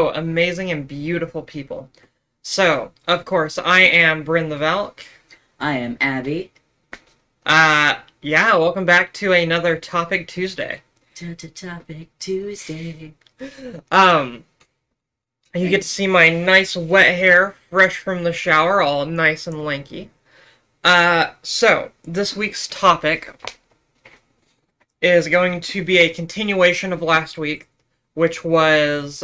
hello, amazing and beautiful people. So, of course, I am Bryn the Valk. I am Abby. Yeah, welcome back to another Topic Tuesday. Topic Tuesday. Um, you get to see my nice wet hair, fresh from the shower, all nice and lanky. So, this week's topic is going to be a continuation of last week, which was,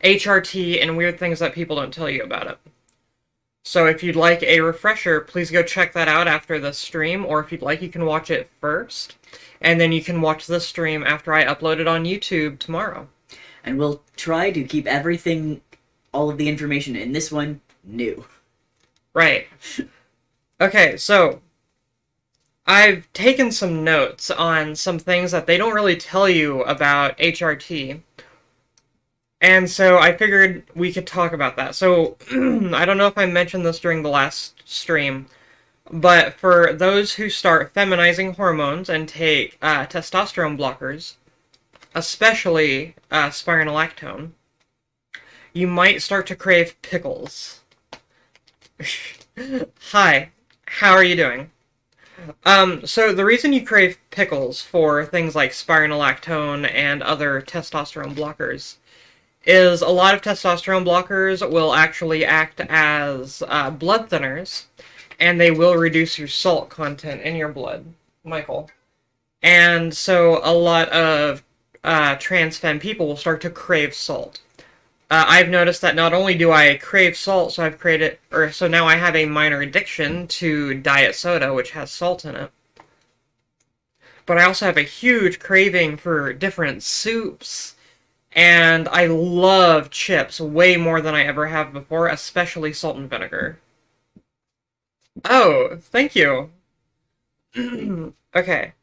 HRT and weird things that people don't tell you about it. So if you'd like a refresher, please go check that out after the stream, or if you'd like, you can watch it first, and then you can watch the stream after I upload it on YouTube tomorrow. And we'll try to keep everything, all of the information in this one, new. Right. Okay, so I've taken some notes on some things that they don't really tell you about HRT. And so I figured we could talk about that. So, I don't know if I mentioned this during the last stream, but for those who start feminizing hormones and take testosterone blockers, especially spironolactone, you might start to crave pickles. Hi, how are you doing? So the reason you crave pickles for things like spironolactone and other testosterone blockers is a lot of testosterone blockers will actually act as blood thinners, and they will reduce your salt content in your blood, Michael. And so a lot of trans femme people will start to crave salt. I've noticed that not only do I crave salt, so now I have a minor addiction to diet soda, which has salt in it. But I also have a huge craving for different soups. And I love chips way more than I ever have before, especially salt and vinegar. Oh, thank you. Okay.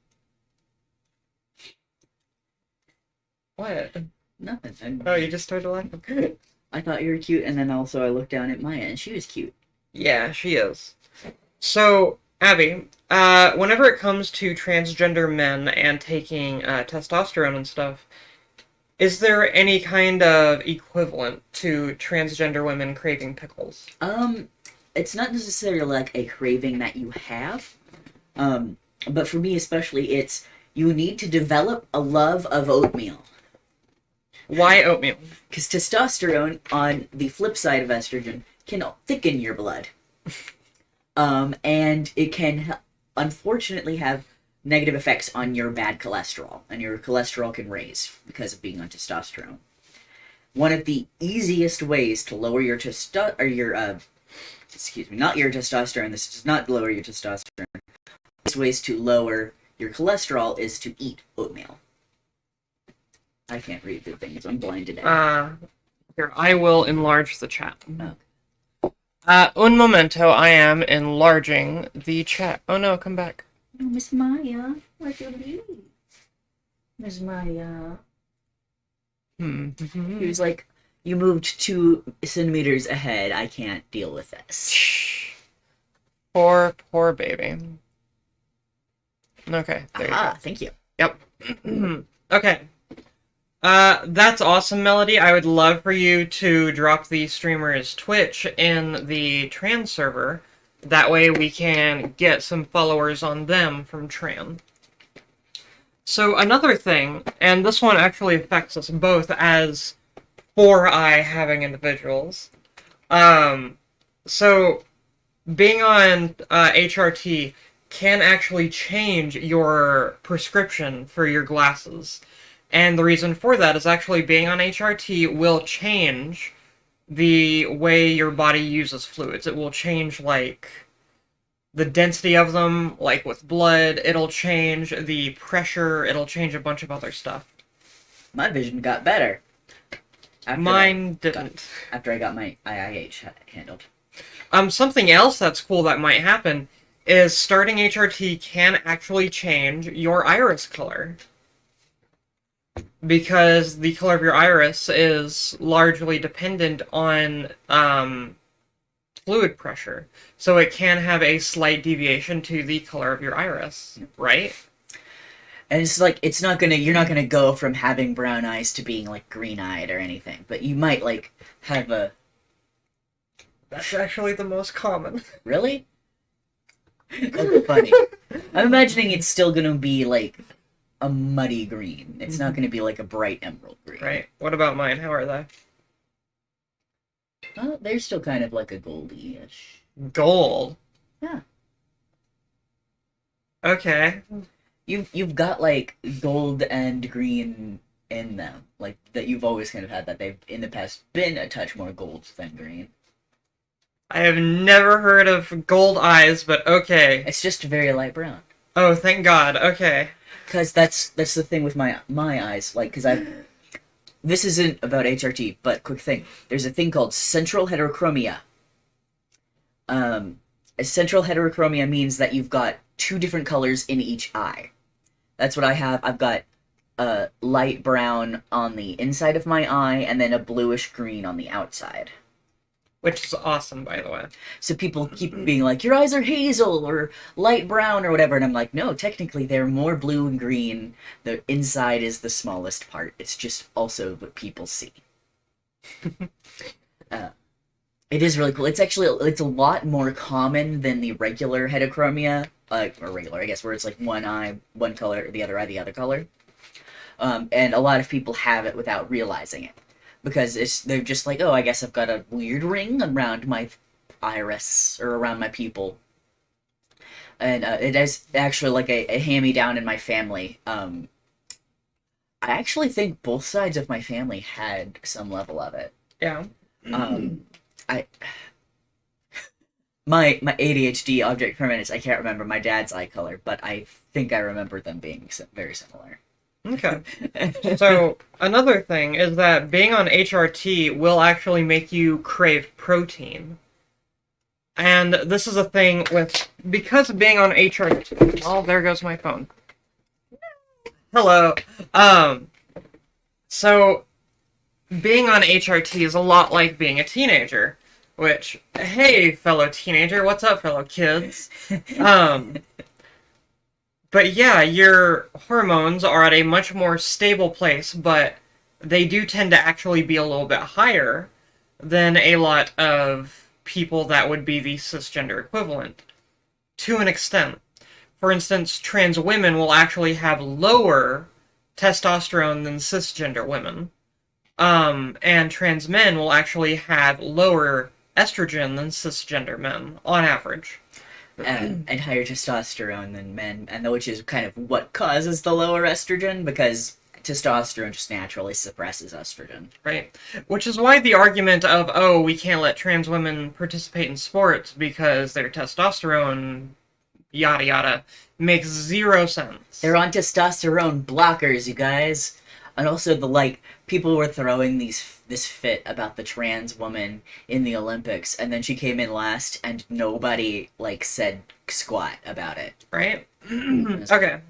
What? Nothing. Oh, you just started laughing. I thought you were cute, and then also I looked down at Maya, and she was cute. Yeah, she is. So, Abby, whenever it comes to transgender men and taking testosterone and stuff, is there any kind of equivalent to transgender women craving pickles? It's not necessarily like a craving that you have. But for me especially, it's you need to develop a love of oatmeal. Why oatmeal? Because testosterone, on the flip side of estrogen, can thicken your blood. And it can, unfortunately, have negative effects on your bad cholesterol, and your cholesterol can raise because of being on testosterone. One of the easiest ways to lower your not your testosterone, this does not lower your testosterone. The ways to lower your cholesterol is to eat oatmeal. I can't read the things, I'm blind today. Here, I will enlarge the chat. Okay. Un momento, I am enlarging the chat. Oh no, come back. Oh, Miss Maya, where'd you leave? Miss Maya. He was like, you moved 2 centimeters ahead. I can't deal with this. Poor baby. Okay, there you go. Thank you. Yep. Okay. That's awesome, Melody. I would love for you to drop the streamer's Twitch in the trans server. That way we can get some followers on them from Tran. So another thing, and this one actually affects us both as 4I having individuals. So being on HRT can actually change your prescription for your glasses. And the reason for that is actually being on HRT will change the way your body uses fluids. It will change, like, the density of them, like with blood. It'll change the pressure. It'll change a bunch of other stuff. My vision got better. Mine didn't. After I got my IIH handled. Something else that's cool that might happen is starting HRT can actually change your iris color. Because the color of your iris is largely dependent on fluid pressure. So it can have a slight deviation to the color of your iris, right? And it's like you're not gonna go from having brown eyes to being like green eyed or anything, but you might like have a That's actually the most common. really. That's funny. I'm imagining it's still gonna be like a muddy green. It's not gonna be like a bright emerald green. Right. What about mine? How are they? They're still kind of like a goldy-ish. Gold. Yeah. Okay. You've got like gold and green in them, like that you've always kind of had that they've in the past been a touch more gold than green. I have never heard of gold eyes, but okay. It's just very light brown. Oh, thank God. Okay. Because that's the thing with my eyes, like because I. This isn't about HRT, but quick thing. There's a thing called central heterochromia. A central heterochromia means that you've got two different colors in each eye. That's what I have. I've got a light brown on the inside of my eye and then a bluish green on the outside. Which is awesome, by the way. So people keep being like, your eyes are hazel or light brown or whatever. And I'm like, no, technically they're more blue and green. The inside is the smallest part. It's just also what people see. It is really cool. It's a lot more common than the regular heterochromia. Or regular, I guess, where it's like one eye, one color, the other eye, the other color. And a lot of people have it without realizing it. Because they're just like, oh, I guess I've got a weird ring around my iris, or around my pupil. And it is actually like a hand-me-down in my family. I actually think both sides of my family had some level of it. Yeah. My ADHD object permanence, I can't remember my dad's eye color, but I think I remember them being very similar. Okay. So, another thing is that being on HRT will actually make you crave protein. And this is a thing because of being on HRT... Oh, there goes my phone. Hello. So, being on HRT is a lot like being a teenager. Which, hey, fellow teenager, what's up, fellow kids? But yeah, your hormones are at a much more stable place, but they do tend to actually be a little bit higher than a lot of people that would be the cisgender equivalent, to an extent. For instance, trans women will actually have lower testosterone than cisgender women, and trans men will actually have lower estrogen than cisgender men, on average. And higher testosterone than men, and which is kind of what causes the lower estrogen, because testosterone just naturally suppresses estrogen. Right. Which is why the argument of, oh, we can't let trans women participate in sports because their testosterone, yada yada, makes zero sense. They're on testosterone blockers, you guys. And also people were throwing this fit about the trans woman in the Olympics, and then she came in last, and nobody said squat about it. Right? Okay.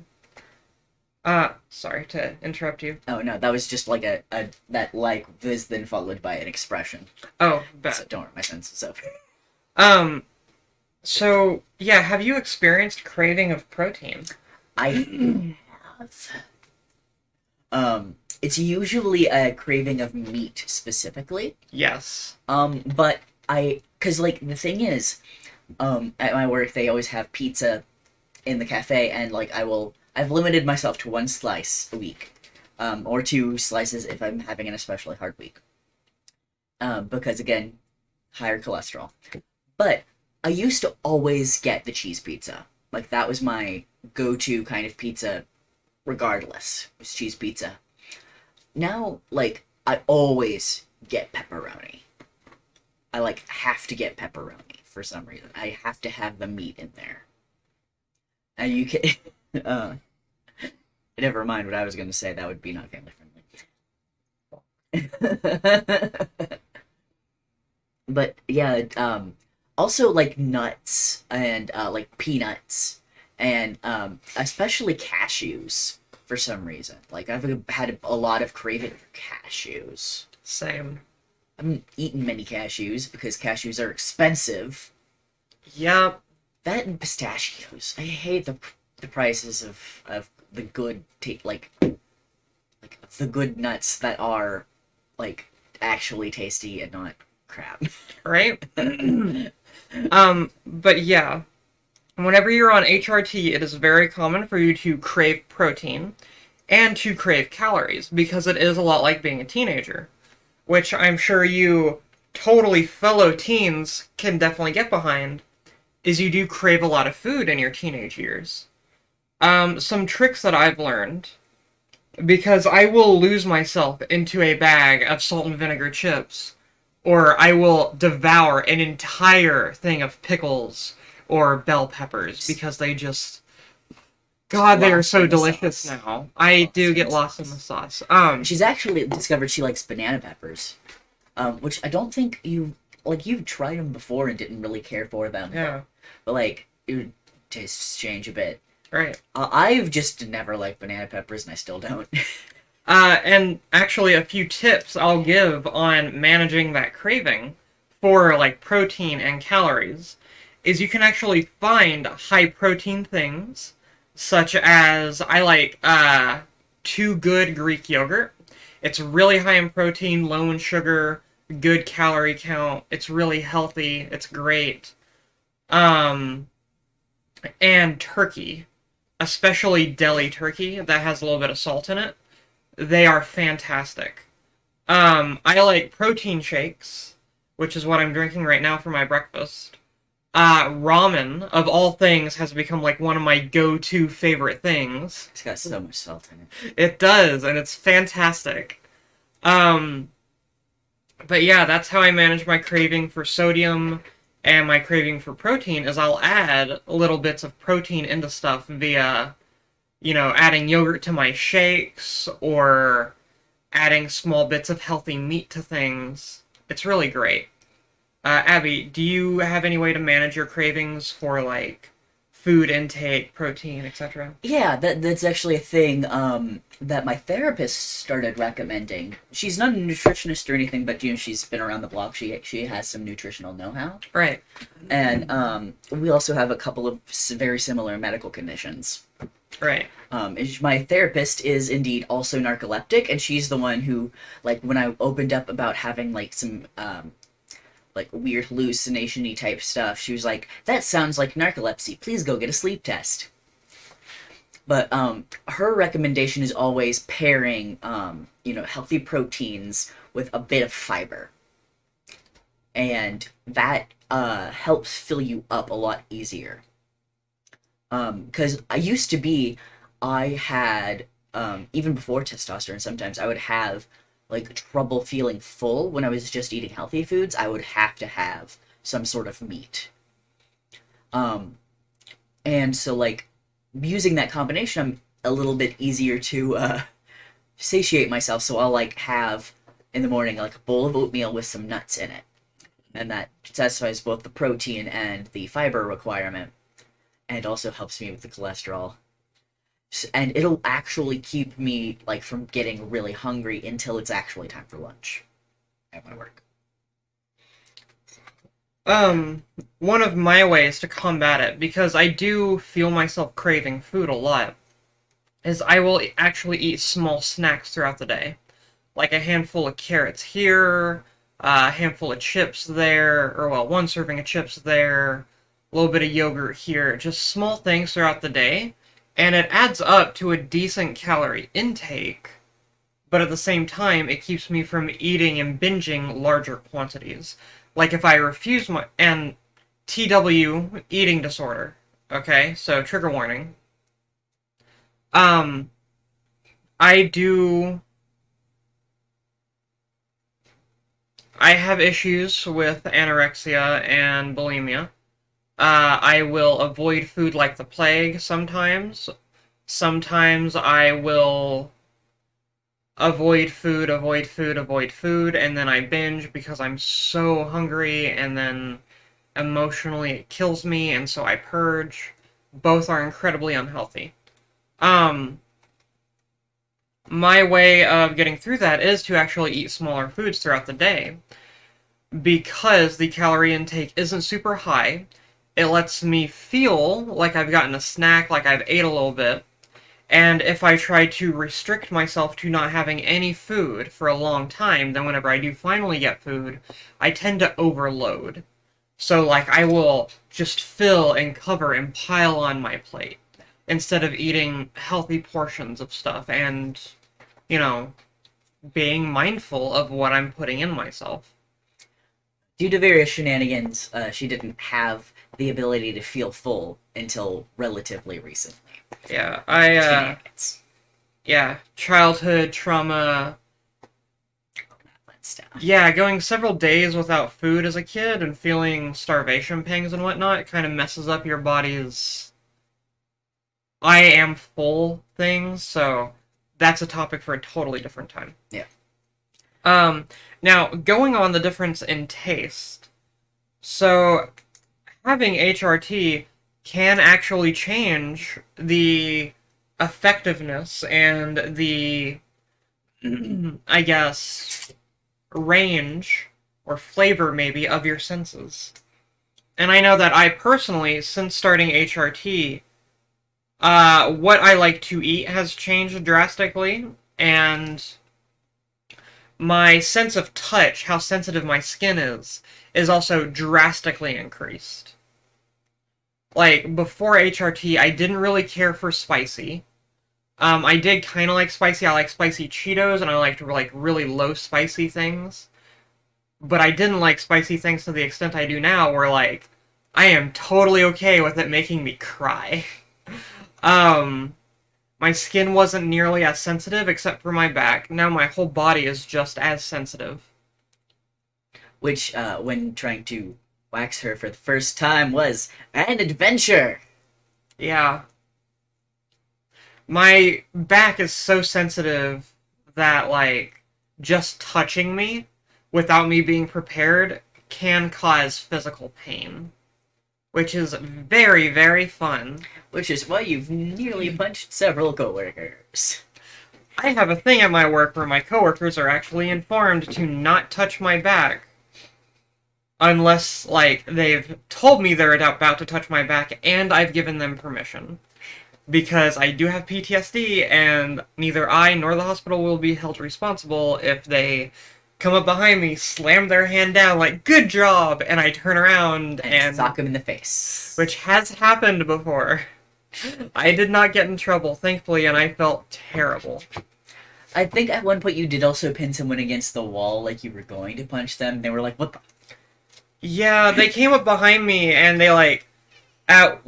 Sorry to interrupt you. Oh no, that was just that was then followed by an expression. Oh, bad. So don't hurt my senses of. So yeah, have you experienced craving of protein? I have. It's usually a craving of meat specifically. Yes. But cause the thing is, at my work they always have pizza in the cafe, and I've limited myself to one slice a week, or two slices if I'm having an especially hard week. Because again, higher cholesterol. But I used to always get the cheese pizza. That was my go-to kind of pizza, regardless. It was cheese pizza. Now, I always get pepperoni. I, have to get pepperoni for some reason. I have to have the meat in there. And you can... never mind what I was going to say. That would be not family friendly. But, yeah, also, nuts and, peanuts and, especially cashews. For some reason. I've had a lot of craving for cashews. Same. I haven't eaten many cashews because cashews are expensive. Yep. That and pistachios. I hate the prices of the good like the good nuts that are like actually tasty and not crap. Right? But yeah, whenever you're on HRT, it is very common for you to crave protein and to crave calories because it is a lot like being a teenager, which I'm sure you totally fellow teens can definitely get behind, is you do crave a lot of food in your teenage years. Some tricks that I've learned, because I will lose myself into a bag of salt and vinegar chips, or I will devour an entire thing of pickles or bell peppers because they just, God, they are Lost so in the delicious sauce. now. I Lost do in get the lost in sauce. the sauce. She's actually discovered she likes banana peppers, which I don't think you've tried them before and didn't really care for them. Yeah, But like it would taste change a bit. right. I've just never liked banana peppers, and I still don't. And actually, a few tips I'll give on managing that craving for like protein and calories is you can actually find high protein things, such as I like Too Good Greek yogurt. It's really high in protein, low in sugar, good calorie count. It's really healthy. It's great. Um, and turkey, especially deli turkey that has a little bit of salt in it. They are fantastic. I like protein shakes, which is what I'm drinking right now for my breakfast. Ramen, of all things, has become like one of my go-to favorite things. It's got so much salt in it. It does, and it's fantastic. Um, but yeah, that's how I manage my craving for sodium and my craving for protein, is I'll add little bits of protein into stuff via, adding yogurt to my shakes or adding small bits of healthy meat to things. It's really great. Abby, do you have any way to manage your cravings for like food intake, protein, etc.? Yeah, that's actually a thing that my therapist started recommending. She's not a nutritionist or anything, but she's been around the block. She has some nutritional know-how, Right. and we also have a couple of very similar medical conditions. Right. My therapist is indeed also narcoleptic, and she's the one who, like, when I opened up about having like some like weird hallucination-y type stuff, she was like, "That sounds like narcolepsy. Please go get a sleep test." But her recommendation is always pairing healthy proteins with a bit of fiber, and that helps fill you up a lot easier. Because I had even before testosterone, sometimes I would have like trouble feeling full when I was just eating healthy foods. I would have to have some sort of meat. And so like using that combination, I'm a little bit easier to satiate myself. So I'll like have in the morning like a bowl of oatmeal with some nuts in it, and that satisfies both the protein and the fiber requirement, and also helps me with the cholesterol. And it'll actually keep me like from getting really hungry until it's actually time for lunch at my work. One of my ways to combat it, because I do feel myself craving food a lot, is I will actually eat small snacks throughout the day. Like a handful of carrots here, a handful of chips there, or well, one serving of chips there, a little bit of yogurt here, just small things throughout the day, and it adds up to a decent calorie intake, but at the same time, it keeps me from eating and binging larger quantities. Like if I refuse and TW, eating disorder, okay, so trigger warning. Um, I have issues with anorexia and bulimia. I will avoid food like the plague sometimes. Sometimes I will avoid food, and then I binge because I'm so hungry, and then emotionally it kills me, and so I purge. Both are incredibly unhealthy. My way of getting through that is to actually eat smaller foods throughout the day, because the calorie intake isn't super high. It lets me feel like I've gotten a snack, like I've ate a little bit, And if I try to restrict myself to not having any food for a long time, then whenever I do finally get food, I tend to overload. So, like, I will just fill and cover and pile on my plate instead of eating healthy portions of stuff and, you know, being mindful of what I'm putting in myself. Due to various shenanigans, she didn't have the ability to feel full until relatively recently. Yeah, Shenanigans. yeah, childhood trauma. Stuff. Yeah, going several days without food as a kid and feeling starvation pangs and whatnot kind of messes up your body's I am full things, so that's a topic for a totally different time. Yeah. Now, going on the difference in taste. So, having HRT can actually change the effectiveness and the, I guess, range or flavor maybe of your senses. And I know that I personally, since starting HRT, what I like to eat has changed drastically, and my sense of touch, how sensitive my skin is also drastically increased. Like, before HRT, I didn't really care for spicy. I did kind of like spicy. I like spicy Cheetos, and I liked, like, really low spicy things. But I didn't like spicy things to the extent I do now, where, like, I am totally okay with it making me cry. My skin wasn't nearly as sensitive, except for my back. Now my whole body is just as sensitive. Which, when trying to wax her for the first time, was an adventure! Yeah. My back is so sensitive that, like, just touching me without me being prepared can cause physical pain. Which is very, very fun. Which is why you've nearly punched several coworkers. I have a thing at my work where my coworkers are actually informed to not touch my back. Unless, like, they've told me they're about to touch my back and I've given them permission. Because I do have PTSD, and neither I nor the hospital will be held responsible if they come up behind me, slam their hand down, like, good job, and I turn around and sock him in the face. Which has happened before. I did not get in trouble, thankfully, and I felt terrible. I think at one point you did also pin someone against the wall, like you were going to punch them. They were like, what the? Yeah, they came up behind me, and they, like,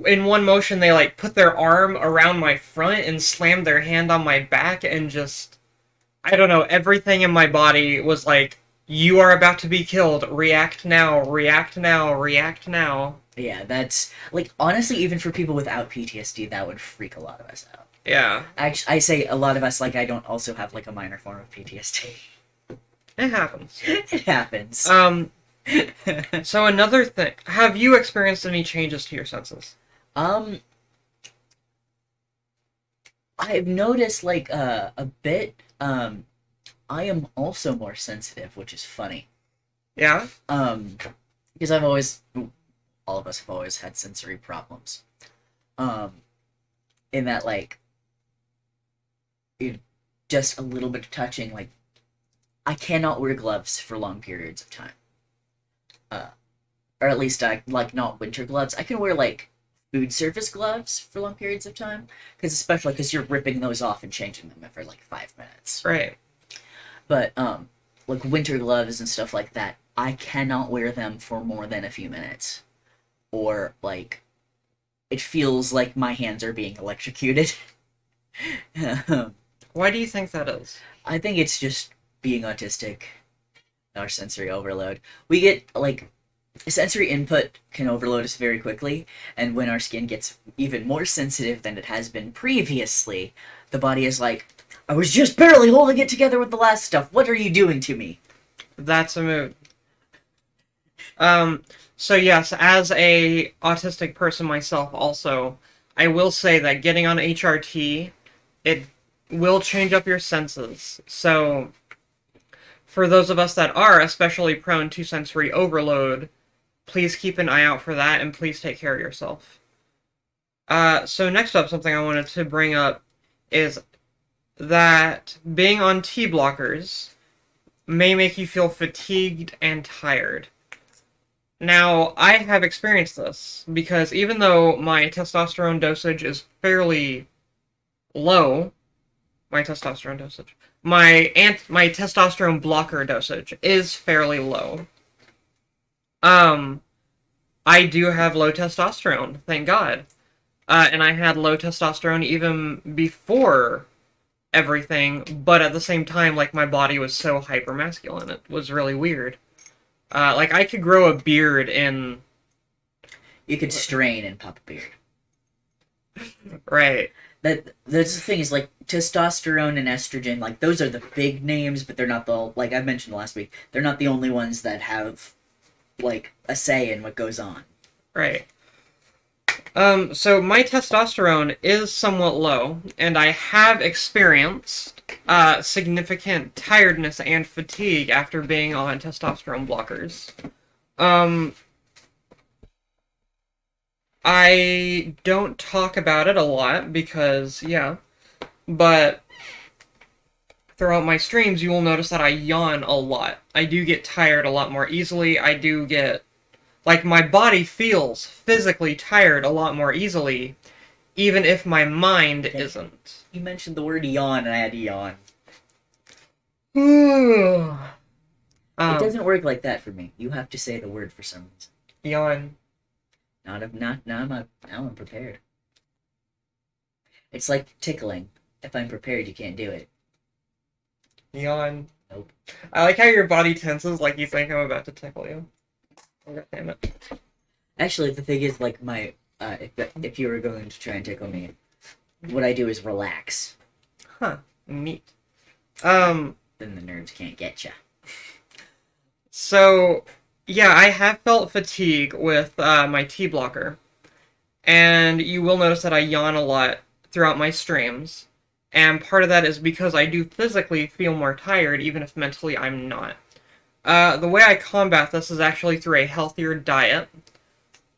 in one motion, they, like, put their arm around my front and slammed their hand on my back, and just, I don't know, everything in my body was like, you are about to be killed, react now, react now, react now. Yeah, that's, like, honestly, even for people without PTSD, that would freak a lot of us out. Yeah. Actually, I say a lot of us, like, I don't also have, like, a minor form of PTSD. It happens. It happens. So another thing, have you experienced any changes to your senses? I've noticed, like, a bit, I am also more sensitive, which is funny. Yeah? Because I've always, all of us have always had sensory problems. In that, like, just a little bit of touching, like, I cannot wear gloves for long periods of time. Or at least I, like, not winter gloves. I can wear, like, food service gloves for long periods of time. Especially because you're ripping those off and changing them every, like, 5 minutes. Right. But, like, winter gloves and stuff like that, I cannot wear them for more than a few minutes. Or, like, it feels like my hands are being electrocuted. Why do you think that is? I think it's just being autistic. Our sensory overload. We get, like, sensory input can overload us very quickly, and when our skin gets even more sensitive than it has been previously, the body is like, I was just barely holding it together with the last stuff. What are you doing to me? That's a mood. So yes, as a autistic person myself also, I will say that getting on HRT, it will change up your senses. So, for those of us that are especially prone to sensory overload, please keep an eye out for that, and please take care of yourself. So next up, something I wanted to bring up is that being on T blockers may make you feel fatigued and tired. Now, I have experienced this because even though my testosterone dosage is fairly low, my testosterone dosage, my testosterone blocker dosage is fairly low. Um, I do have low testosterone, thank God. And I had low testosterone even before everything, but at the same time, like, my body was so hypermasculine. It was really weird. Like, I could grow a beard in... You could strain and pop a beard. Right. That's the thing is, like, testosterone and estrogen, like, those are the big names, but they're not the, like I mentioned last week, they're not the only ones that have, like, a say in what goes on. Right. So my testosterone is somewhat low, and I have experienced significant tiredness and fatigue after being on testosterone blockers. I don't talk about it a lot because, yeah, but throughout my streams you will notice that I yawn a lot. I do get tired a lot more easily. I do get, like, my body feels physically tired a lot more easily, even if my mind isn't. You mentioned the word yawn, and I had to yawn. It It doesn't work like that for me. You have to say the word for some reason. Yawn. Now I'm prepared. It's like tickling. If I'm prepared, you can't do it. Yawn. Nope. I like how your body tenses like you think I'm about to tickle you. Oh, God damn it. Actually, the thing is, like, my if you were going to try and tickle me, what I do is relax. Huh. Neat. Then the nerves can't get you. So, yeah, I have felt fatigue with my T blocker. And you will notice that I yawn a lot throughout my streams. And part of that is because I do physically feel more tired, even if mentally I'm not. The way I combat this is actually through a healthier diet.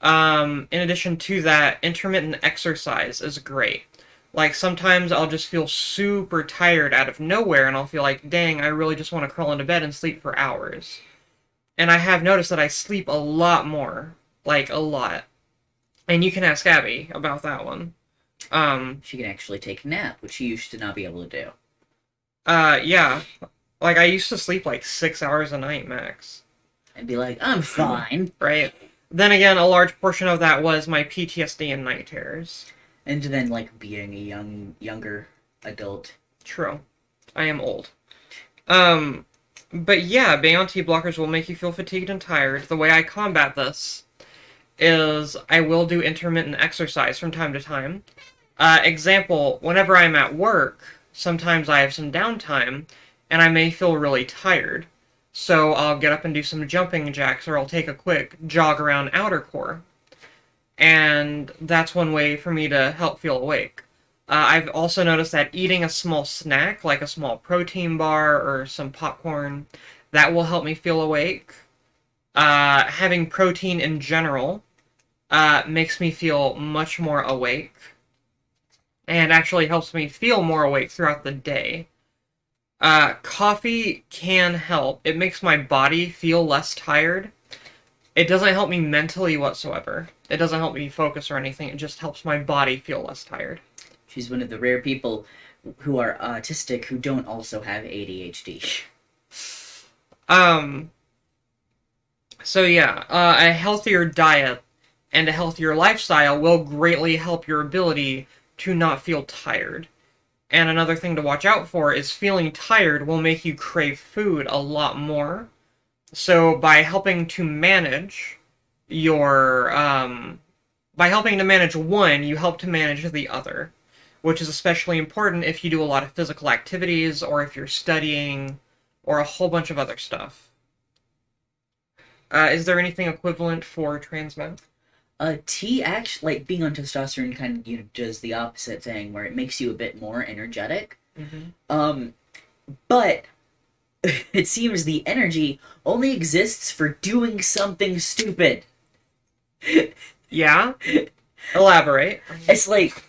In addition to that, intermittent exercise is great. Like, sometimes I'll just feel super tired out of nowhere, and I'll feel like, dang, I really just want to crawl into bed and sleep for hours. And I have noticed that I sleep a lot more. Like, a lot. And you can ask Abby about that one. She can actually take a nap, which she used to not be able to do. Yeah. Like, I used to sleep like 6 hours a night max. And be like, I'm fine. Right? Then again, a large portion of that was my PTSD and night terrors. And then, like, being a younger adult. True. I am old. But yeah, being on T-blockers will make you feel fatigued and tired. The way I combat this is I will do intermittent exercise from time to time. Example, whenever I'm at work, sometimes I have some downtime, and I may feel really tired. So I'll get up and do some jumping jacks, or I'll take a quick jog around outer core. And that's one way for me to help feel awake. I've also noticed that eating a small snack, like a small protein bar or some popcorn, that will help me feel awake. Having protein in general makes me feel much more awake, and actually helps me feel more awake throughout the day. Coffee can help. It makes my body feel less tired. It doesn't help me mentally whatsoever. It doesn't help me focus or anything. It just helps my body feel less tired. She's one of the rare people who are autistic who don't also have ADHD. So yeah, a healthier diet and a healthier lifestyle will greatly help your ability to not feel tired. And another thing to watch out for is feeling tired will make you crave food a lot more. So by helping to manage your, by helping to manage one, you help to manage the other, which is especially important if you do a lot of physical activities, or if you're studying, or a whole bunch of other stuff. Is there anything equivalent for trans men? T actually, like, being on testosterone kind of, does the opposite thing, where it makes you a bit more energetic. Mm-hmm. But it seems the energy only exists for doing something stupid. Yeah? Elaborate. It's like,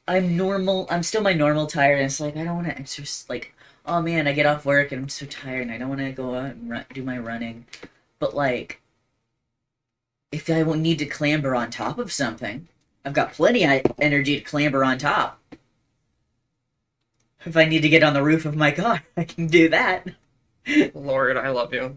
I'm normal. I'm still my normal tiredness. Like I don't want to exercise. Like oh man, I get off work and I'm so tired and I don't want to go out and do my running. But like if I won't need to clamber on top of something, I've got plenty of energy to clamber on top. If I need to get on the roof of my car, I can do that. Lord, I love you.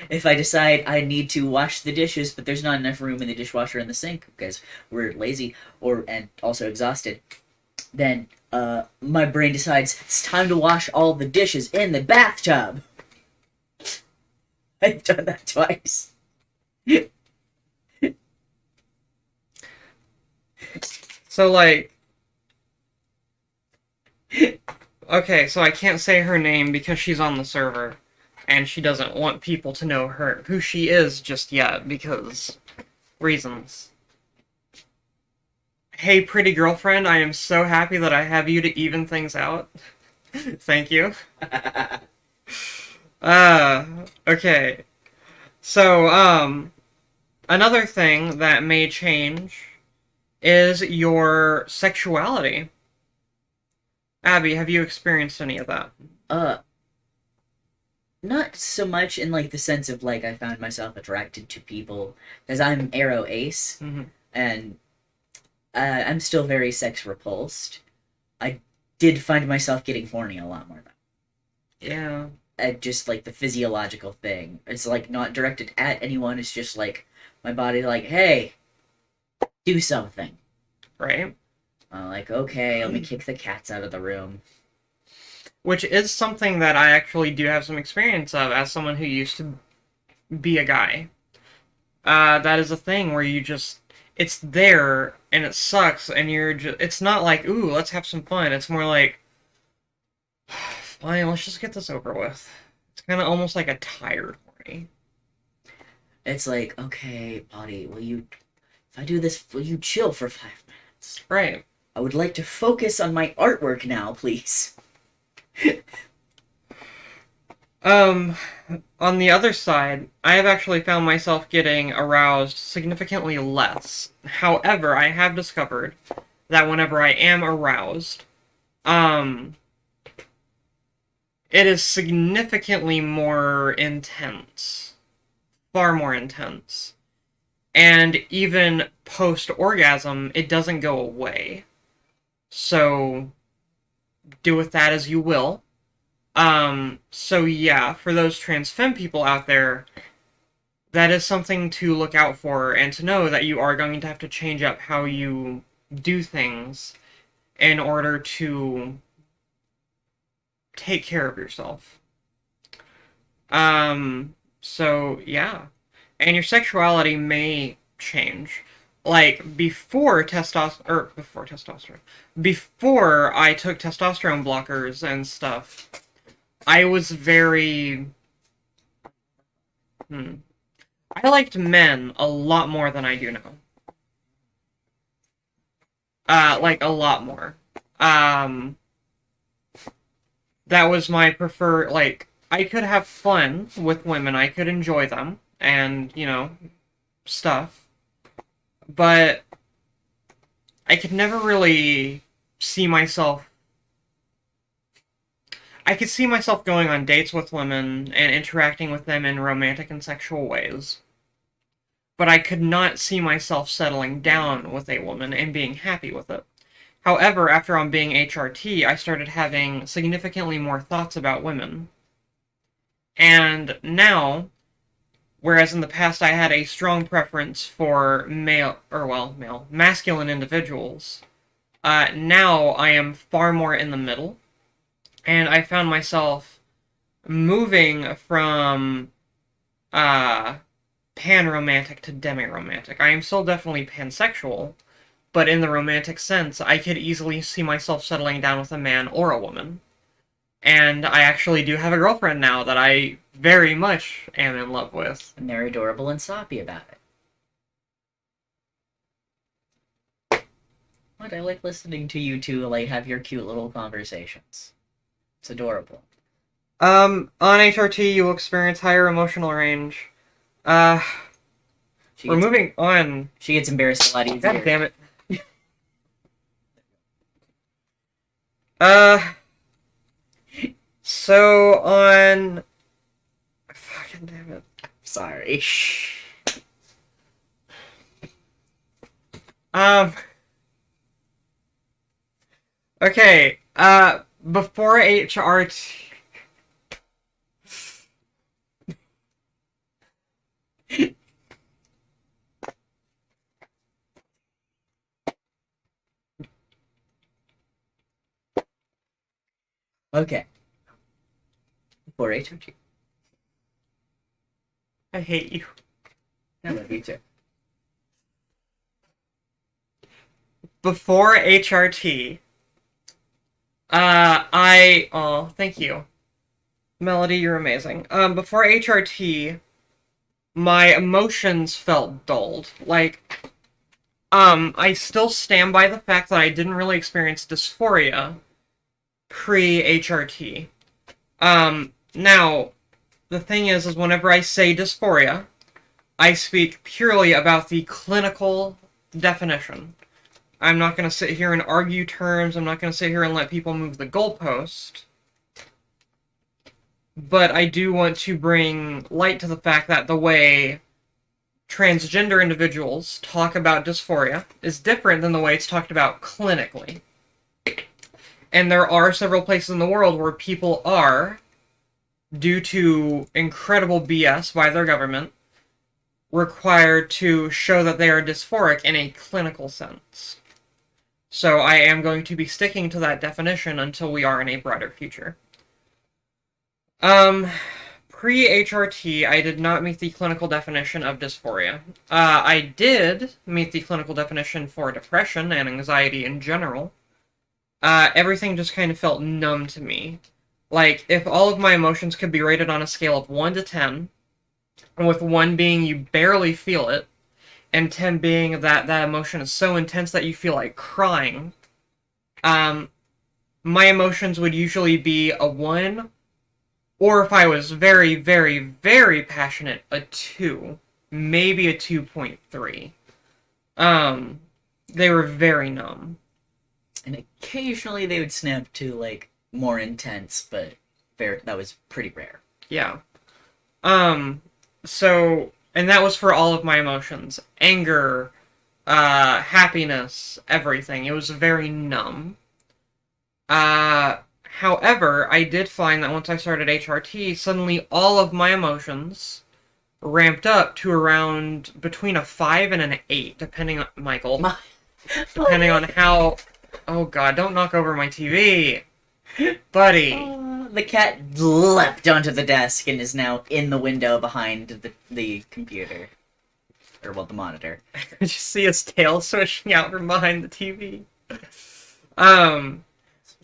If I decide I need to wash the dishes, but there's not enough room in the dishwasher and the sink because we're lazy and also exhausted, then my brain decides it's time to wash all the dishes in the bathtub. I've done that twice. So, like... Okay, so I can't say her name because she's on the server, and she doesn't want people to know who she is just yet, because... reasons. Hey, pretty girlfriend, I am so happy that I have you to even things out. Thank you. Okay. So, another thing that may change is your sexuality. Abby, have you experienced any of that? Not so much in like the sense of like I found myself attracted to people because I'm Arrow Ace and I'm still very sex repulsed. I did find myself getting horny a lot more though. Yeah. Just like the physiological thing. It's like not directed at anyone. It's just like my body like, hey, do something. Right? Like, okay, let me kick the cats out of the room. Which is something that I actually do have some experience of as someone who used to be a guy. That is a thing where you just... it's there, and it sucks, and you're just... it's not like, ooh, let's have some fun. It's more like, fine, let's just get this over with. It's kind of almost like a tired horny. It's like, okay, body, if I do this, will you chill for 5 minutes? Right. I would like to focus on my artwork now, please. On the other side, I have actually found myself getting aroused significantly less. However, I have discovered that whenever I am aroused, it is significantly more intense. Far more intense. And even post-orgasm, it doesn't go away. So, do with that as you will. So yeah, for those trans femme people out there, that is something to look out for, and to know that you are going to have to change up how you do things in order to take care of yourself. So yeah. And your sexuality may change. Like, before I took testosterone blockers and stuff, I was very... I liked men a lot more than I do now. Like, a lot more. That was my preferred, like, I could have fun with women, I could enjoy them, and, you know, stuff. But I could never really see myself... I could see myself going on dates with women and interacting with them in romantic and sexual ways. But I could not see myself settling down with a woman and being happy with it. However, after on being HRT, I started having significantly more thoughts about women. And now, whereas in the past I had a strong preference for masculine individuals, now I am far more in the middle. And I found myself moving from pan-romantic to demi-romantic. I am still definitely pansexual, but in the romantic sense, I could easily see myself settling down with a man or a woman. And I actually do have a girlfriend now that I very much am in love with. And they're adorable and soppy about it. What? I like listening to you two like have your cute little conversations. It's adorable. On HRT, you will experience higher emotional range. We're moving on. She gets embarrassed a lot easier. God damn it. Uh, so on... Fucking damn it. Sorry. Um, okay, before HRT... Okay. For HRT. I hate you. I love you too. Before HRT, oh, thank you. Melody, you're amazing. Before HRT, my emotions felt dulled. Like, I still stand by the fact that I didn't really experience dysphoria pre-HRT. Now, the thing is whenever I say dysphoria, I speak purely about the clinical definition. I'm not going to sit here and argue terms, I'm not going to sit here and let people move the goalpost. But I do want to bring light to the fact that the way transgender individuals talk about dysphoria is different than the way it's talked about clinically. And there are several places in the world where people are, due to incredible BS by their government, required to show that they are dysphoric in a clinical sense. So I am going to be sticking to that definition until we are in a brighter future. Pre-HRT, I did not meet the clinical definition of dysphoria. I did meet the clinical definition for depression and anxiety in general. Everything just kind of felt numb to me. Like, if all of my emotions could be rated on a scale of 1 to 10, with 1 being you barely feel it, and 10 being that emotion is so intense that you feel like crying, my emotions would usually be a 1, or if I was very, very, very passionate, a 2. Maybe a 2.3. They were very numb. And occasionally they would snap to, like, more intense, but that was pretty rare. Yeah. So, and that was for all of my emotions. Anger, happiness, everything. It was very numb. However, I did find that once I started HRT, suddenly all of my emotions ramped up to around between a 5 and an 8, depending on, Michael, depending on how... Oh god, don't knock over my TV! Buddy! The cat leapt onto the desk and is now in the window behind the computer. Or, well, the monitor. I could just see his tail swishing out from behind the TV.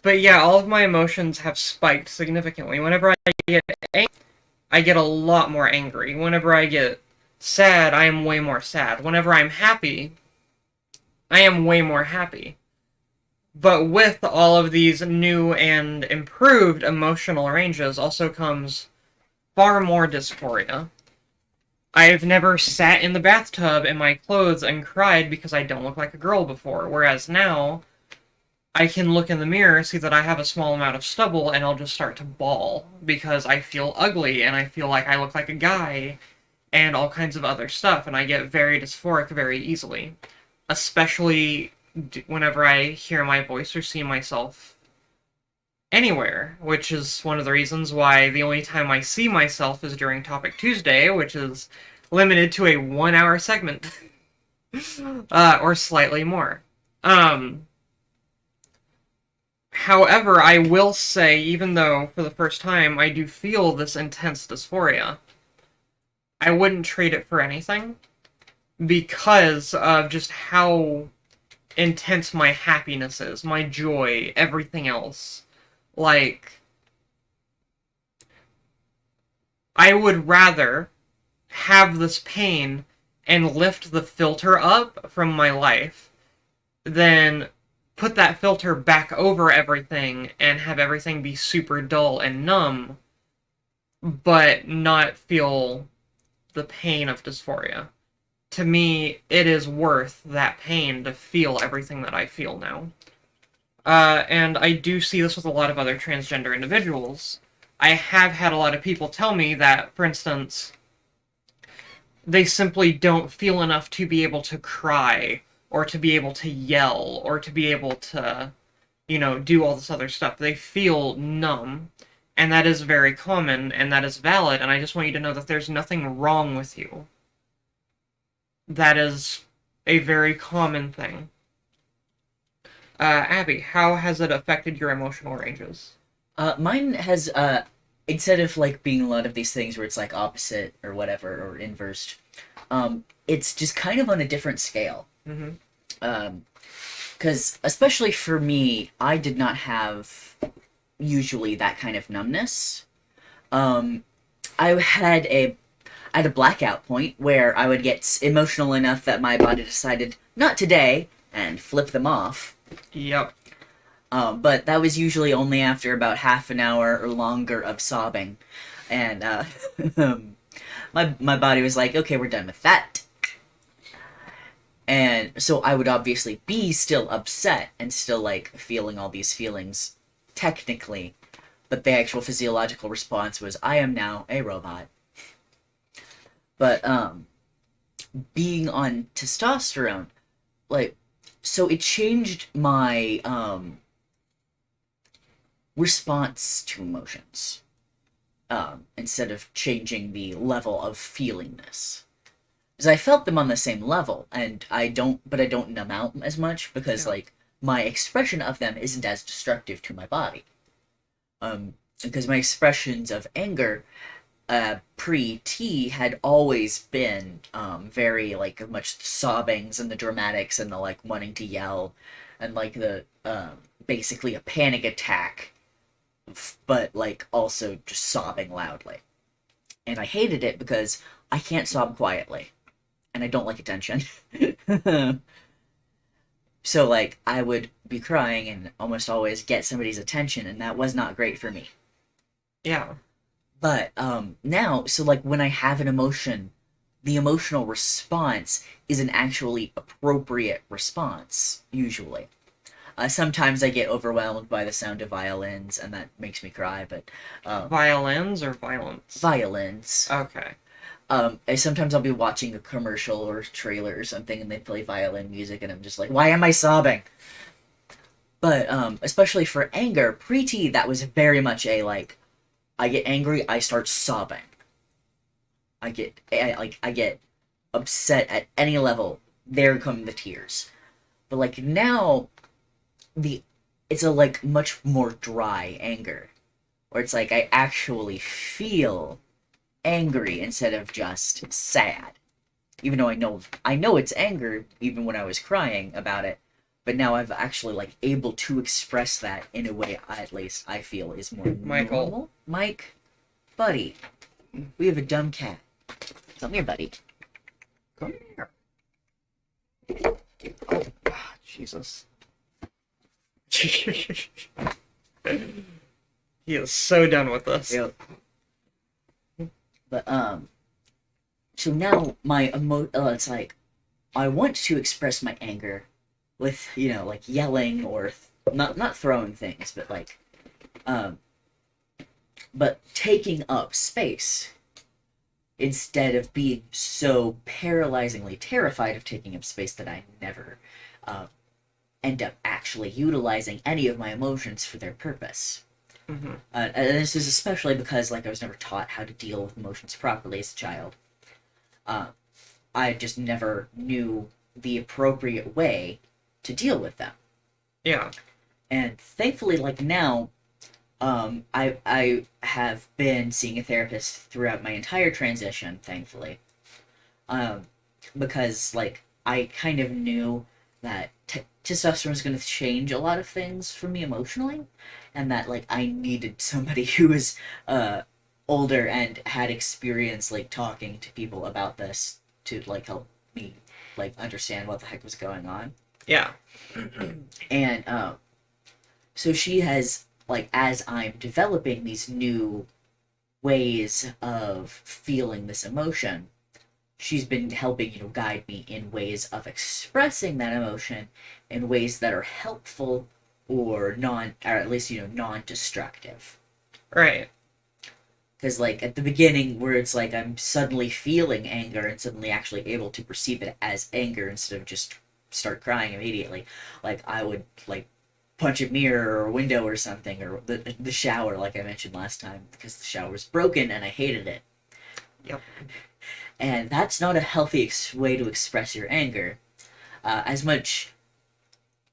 But yeah, all of my emotions have spiked significantly. Whenever I get angry, I get a lot more angry. Whenever I get sad, I am way more sad. Whenever I'm happy, I am way more happy. But with all of these new and improved emotional ranges also comes far more dysphoria. I've never sat in the bathtub in my clothes and cried because I don't look like a girl before, whereas now I can look in the mirror, see that I have a small amount of stubble, and I'll just start to bawl because I feel ugly and I feel like I look like a guy and all kinds of other stuff, and I get very dysphoric very easily, especially whenever I hear my voice or see myself anywhere, which is one of the reasons why the only time I see myself is during Topic Tuesday, which is limited to a 1-hour segment. Or slightly more. However, I will say, even though for the first time I do feel this intense dysphoria, I wouldn't trade it for anything because of just how intense my happiness is, my joy, everything else. Like, I would rather have this pain and lift the filter up from my life than put that filter back over everything and have everything be super dull and numb, but not feel the pain of dysphoria. To me, it is worth that pain to feel everything that I feel now. And I do see this with a lot of other transgender individuals. I have had a lot of people tell me that, for instance, they simply don't feel enough to be able to cry, or to be able to yell, or to be able to, do all this other stuff. They feel numb, and that is very common, and that is valid, and I just want you to know that there's nothing wrong with you. That is a very common thing. Abby, how has it affected your emotional ranges? Mine has, instead of like being a lot of these things where it's like opposite or whatever or inversed, it's just kind of on a different scale. Mm-hmm. Because especially for me, I did not have usually that kind of numbness. Um, I had a I had a blackout point where I would get emotional enough that my body decided not today and flip them off. Yep. But that was usually only after about half an hour or longer of sobbing, and my body was like, okay, we're done with that. And so I would obviously be still upset and still like feeling all these feelings technically, but the actual physiological response was I am now a robot. But being on testosterone, like, so it changed my response to emotions, instead of changing the level of feelingness. Because I felt them on the same level, and I don't numb out as much because, Yeah. like, my expression of them isn't as destructive to my body. Because my expressions of anger, pre-T had always been, very, like, much sobbings and the dramatics and the, like, wanting to yell and, like, the, basically a panic attack, but, like, also just sobbing loudly. And I hated it because I can't sob quietly, and I don't like attention. So, like, I would be crying and almost always get somebody's attention, and that was not great for me. Yeah. But now, so like when I have an emotion, the emotional response is an actually appropriate response, usually. Sometimes I get overwhelmed by the sound of violins, and that makes me cry, but Violins or violence? violins. Okay. Sometimes I'll be watching a commercial or trailer or something, and they play violin music, and I'm just like, why am I sobbing? But especially for anger, pre-T, that was very much a like, I get angry, I start sobbing. I get upset at any level. There come the tears. But like now, the it's a like much more dry anger, where it's like I actually feel angry instead of just sad. Even though I know it's anger, even when I was crying about it. But now I've actually like able to express that in a way at least I feel is more Michael. normal. Mike, buddy, we have a dumb cat. Come here, buddy. Come here. Oh, Jesus. He is so done with this. Yep. But so now my it's like I want to express my anger with like yelling or not throwing things, but like but taking up space instead of being so paralyzingly terrified of taking up space that I never end up actually utilizing any of my emotions for their purpose. Mm-hmm. And this is especially because like I was never taught how to deal with emotions properly as a child. I just never knew the appropriate way to deal with them. Yeah. And thankfully, like now, I have been seeing a therapist throughout my entire transition, thankfully. Because like I kind of knew that testosterone was going to change a lot of things for me emotionally, and that like I needed somebody who was older and had experience like talking to people about this to like help me like understand what the heck was going on. Yeah. And so she has like as I'm developing these new ways of feeling this emotion, she's been helping guide me in ways of expressing that emotion in ways that are helpful or at least, non-destructive. Right. Because, like, at the beginning, where it's like I'm suddenly feeling anger and suddenly actually able to perceive it as anger instead of just start crying immediately, like, I would, like, punch a mirror or a window or something, or the shower, like I mentioned last time, because the shower was broken and I hated it. Yep. And that's not a healthy way to express your anger, as much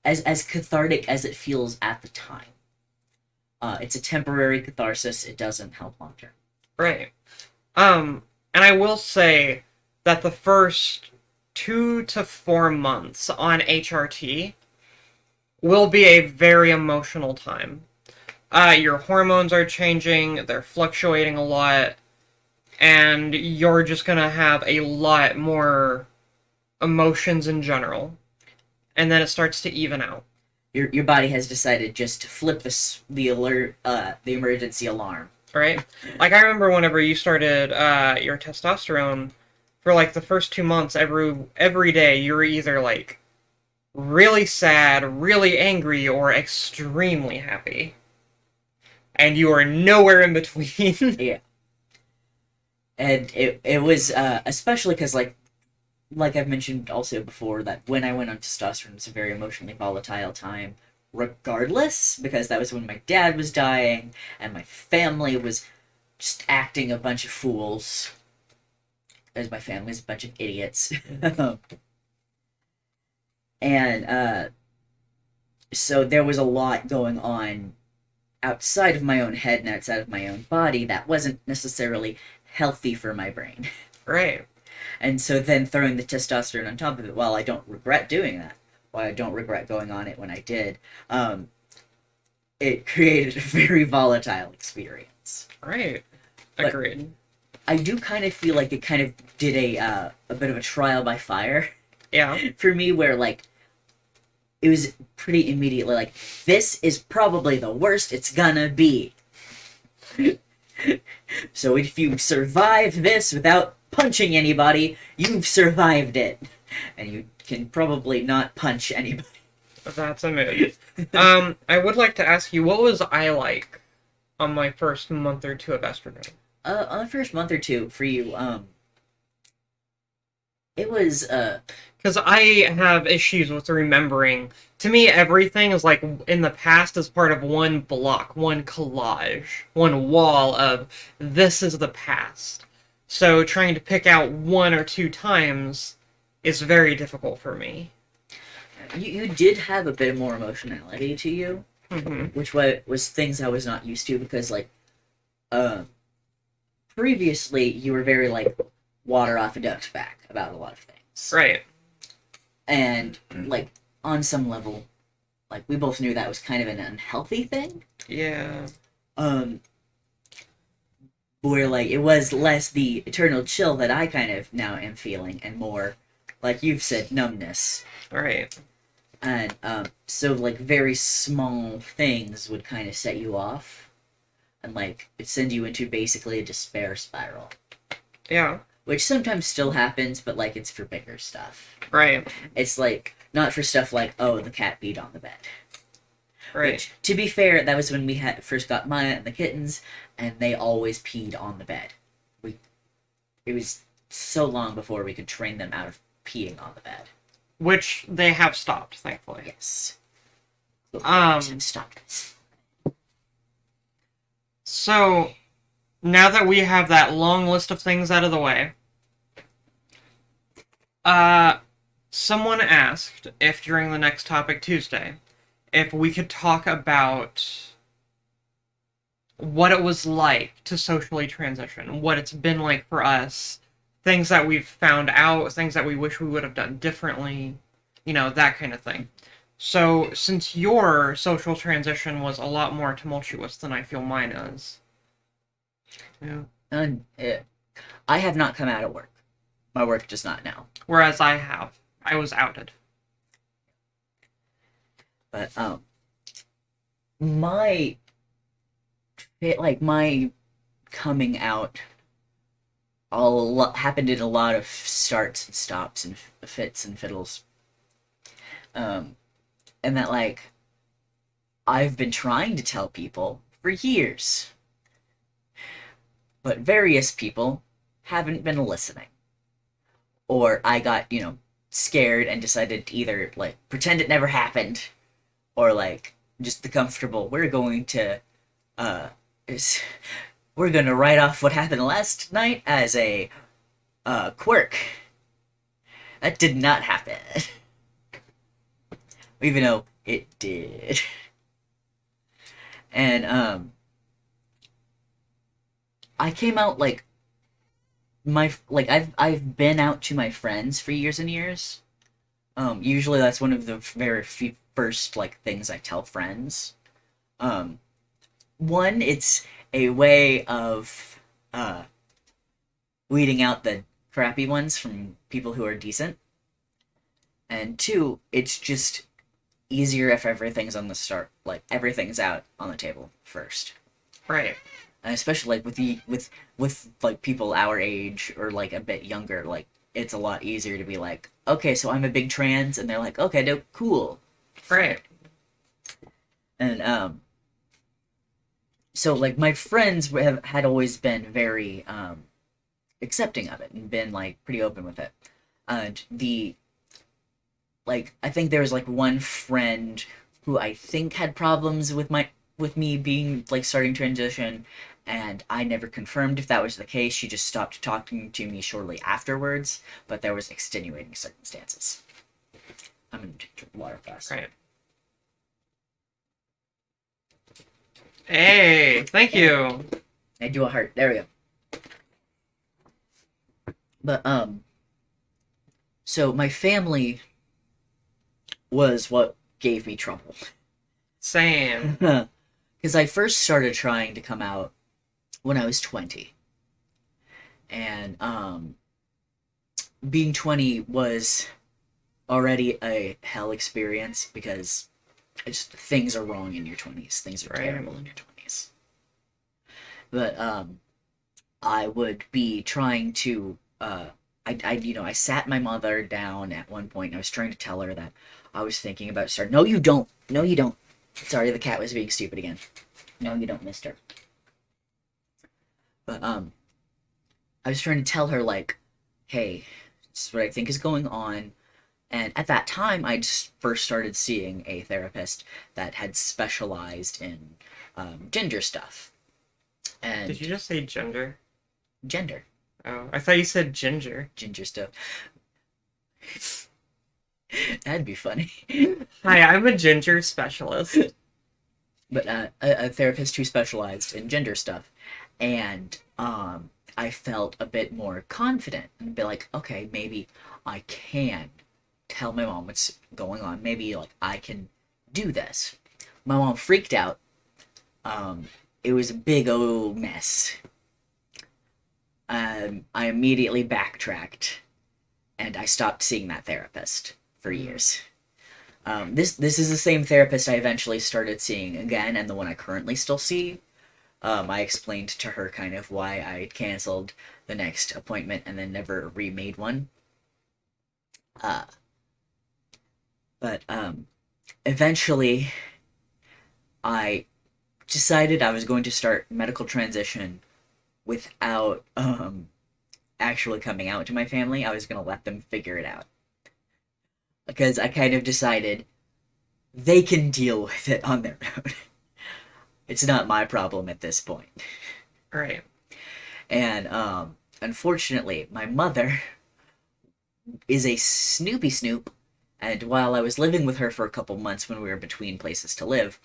as cathartic as it feels at the time. It's a temporary catharsis. It doesn't help long term. Right. And I will say that the first 2 to 4 months on HRT will be a very emotional time. Your hormones are changing, they're fluctuating a lot, and you're just gonna have a lot more emotions in general. And then it starts to even out. Your body has decided just to flip the alert, the emergency alarm. Right? Like, I remember whenever you started your testosterone, for like the first 2 months, every day you were either like really sad, really angry, or extremely happy. And you are nowhere in between. Yeah. And it was, especially because, like I've mentioned also before, that when I went on testosterone, it was a very emotionally volatile time, regardless, because that was when my dad was dying, and my family was just acting a bunch of fools, as my family's a bunch of idiots. And, so there was a lot going on outside of my own head and outside of my own body that wasn't necessarily healthy for my brain. Right. And so then throwing the testosterone on top of it, while I don't regret doing that, while I don't regret going on it when I did, it created a very volatile experience. Right. But Agreed. I do kind of feel like it kind of did a bit of a trial by fire. Yeah. For me, where, like, it was pretty immediately like, this is probably the worst it's gonna be. So if you survive this without punching anybody, you've survived it. And you can probably not punch anybody. That's a mood. I would like to ask you, what was I like on my first month or two of estrogen? On the first month or two for you, it was, Because I have issues with remembering. To me, everything is like in the past is part of one block, one collage, one wall of this is the past. So trying to pick out 1 or 2 times is very difficult for me. you did have a bit more emotionality to you, which was things I was not used to, because, like, previously you were very, like, water off a duck's back about a lot of things. Right. And, like, on some level, like, we both knew that was kind of an unhealthy thing. Yeah. Where, like, it was less the eternal chill that I kind of now am feeling, and more, like you've said, numbness. Right. And, so, like, very small things would kind of set you off, and, like, it send you into basically a despair spiral. Yeah. Which sometimes still happens, but, like, it's for bigger stuff. Right. It's, like, not for stuff like, oh, the cat peed on the bed. Right. Which, to be fair, that was when we first got Maya and the kittens, and they always peed on the bed. It was so long before we could train them out of peeing on the bed. Which they have stopped, thankfully. Yes. Stop. So, now that we have that long list of things out of the way, someone asked if during the next Topic Tuesday, if we could talk about what it was like to socially transition, what it's been like for us, things that we've found out, things that we wish we would have done differently, that kind of thing. So, since your social transition was a lot more tumultuous than I feel mine is. Yeah. And I have not come out of work. My work does not now. Whereas I have. I was outed. But, my coming out happened in a lot of starts and stops and fits and fiddles. And that, like, I've been trying to tell people for years, but various people haven't been listening. Or I got, scared and decided to either, like, pretend it never happened, or, like, just the comfortable, uh, is, we're gonna write off what happened last night as a, quirk. That did not happen. Even though it did. And, I came out, like, I've been out to my friends for years and years. Usually that's one of the very first, like, things I tell friends. Um, One, it's a way of, uh, weeding out the crappy ones from people who are decent. And two, it's just easier if everything's on the start, like, everything's out on the table first. Right. And especially, like, with like people our age or like a bit younger, like, it's a lot easier to be like, okay, so I'm a big trans, and they're like, okay, no, cool. Right. And so, like, my friends had always been very accepting of it and been, like, pretty open with it. And I think there was, like, one friend who I think had problems with me being, like, starting transition, and I never confirmed if that was the case. She just stopped talking to me shortly afterwards, but there was extenuating circumstances. I'm gonna drink water fast. Right. Hey, thank you. I do a heart. There we go. But so my family was what gave me trouble. Same. Because I first started trying to come out when I was 20. And being 20 was already a hell experience because things are wrong in your 20s. Things are terrible in your 20s. But I would be trying to I sat my mother down at one point and I was trying to tell her that I was thinking about starting. No, you don't. No, you don't. Sorry, the cat was being stupid again. No, you don't, mister. But I was trying to tell her, like, hey, this is what I think is going on. And at that time, I just first started seeing a therapist that had specialized in gender stuff. And Did you just say gender? gender, Oh, I thought you said ginger. ginger stuff. That'd be funny. Hi, I'm a ginger specialist. But a therapist who specialized in gender stuff, and I felt a bit more confident and be like, okay, maybe I can tell my mom what's going on. Maybe, like, I can do this. My mom freaked out. It was a big old mess. I immediately backtracked, and I stopped seeing that therapist for years. This is the same therapist I eventually started seeing again, and the one I currently still see. I explained to her kind of why I canceled the next appointment and then never remade one. But eventually, I decided I was going to start medical transition without actually coming out to my family. I was going to let them figure it out. Because I kind of decided they can deal with it on their own. It's not my problem at this point. Right. And unfortunately, my mother is a Snoopy Snoop, and while I was living with her for a couple months when we were between places to live,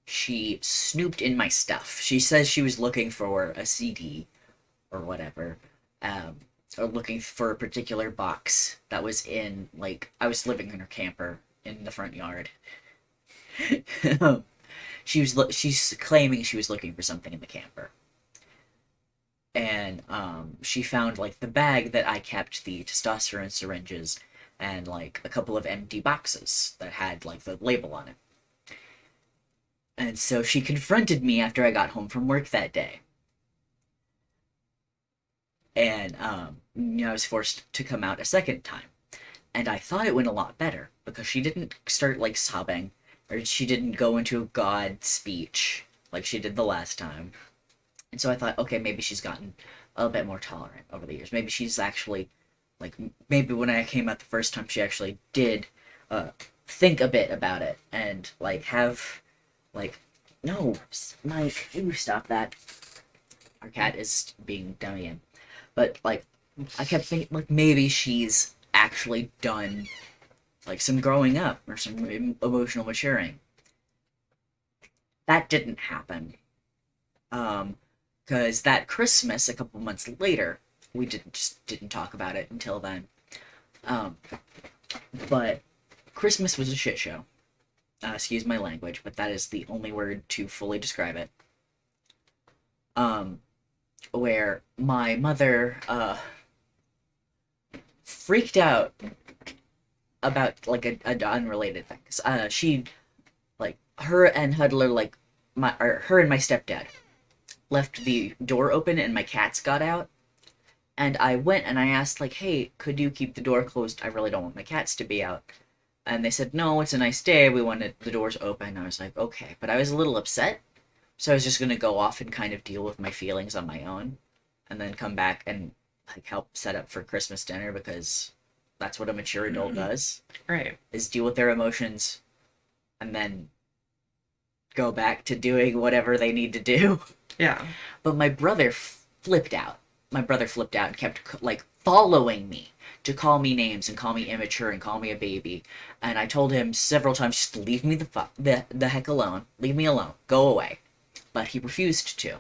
she snooped in my stuff. She says she was looking for a CD or whatever, or looking for a particular box that was in, like, I was living in her camper in the front yard. She's claiming she was looking for something in the camper. And she found, like, the bag that I kept the testosterone syringes and, like, a couple of empty boxes that had, like, the label on it. And so she confronted me after I got home from work that day. And I was forced to come out a second time. And I thought it went a lot better, because she didn't start, like, sobbing. or she didn't go into a God speech like she did the last time. And so I thought, okay, maybe she's gotten a little bit more tolerant over the years. Maybe she's actually, like, maybe when I came out the first time, she actually did think a bit about it and, like, have, like, no, Mike, you stop that. Our cat is being dummy in. But, like, I kept thinking, like, maybe she's actually done, like, some growing up or some emotional maturing. That didn't happen. Because that Christmas, a couple months later, we didn't talk about it until then. But Christmas was a shit show. Excuse my language, but that is the only word to fully describe it. Where my mother, freaked out about, like, a unrelated thing. She, like, her and Huddler, like, her and my stepdad left the door open and my cats got out. And I went and I asked, like, hey, could you keep the door closed? I really don't want my cats to be out. And they said, no, it's a nice day. We wanted the doors open. I was like, okay. But I was a little upset. So I was just going to go off and kind of deal with my feelings on my own. And then come back and, like, help set up for Christmas dinner, because that's what a mature adult does. Right. Is deal with their emotions and then go back to doing whatever they need to do. Yeah. But my brother flipped out. My brother flipped out and kept, like, following me to call me names and call me immature and call me a baby. And I told him several times, just leave me the heck alone. Leave me alone. Go away. But he refused to.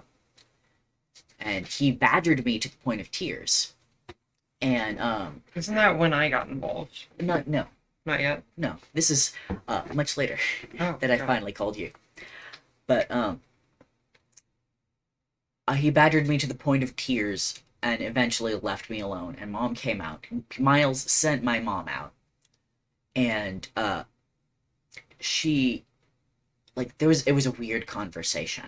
And he badgered me to the point of tears. And, Isn't that when I got involved? no. Not yet? No. This is, much later Oh, that I God. finally called you. But, he badgered me to the point of tears and eventually left me alone. And Mom came out. Miles sent my mom out. And, she, like, it was a weird conversation.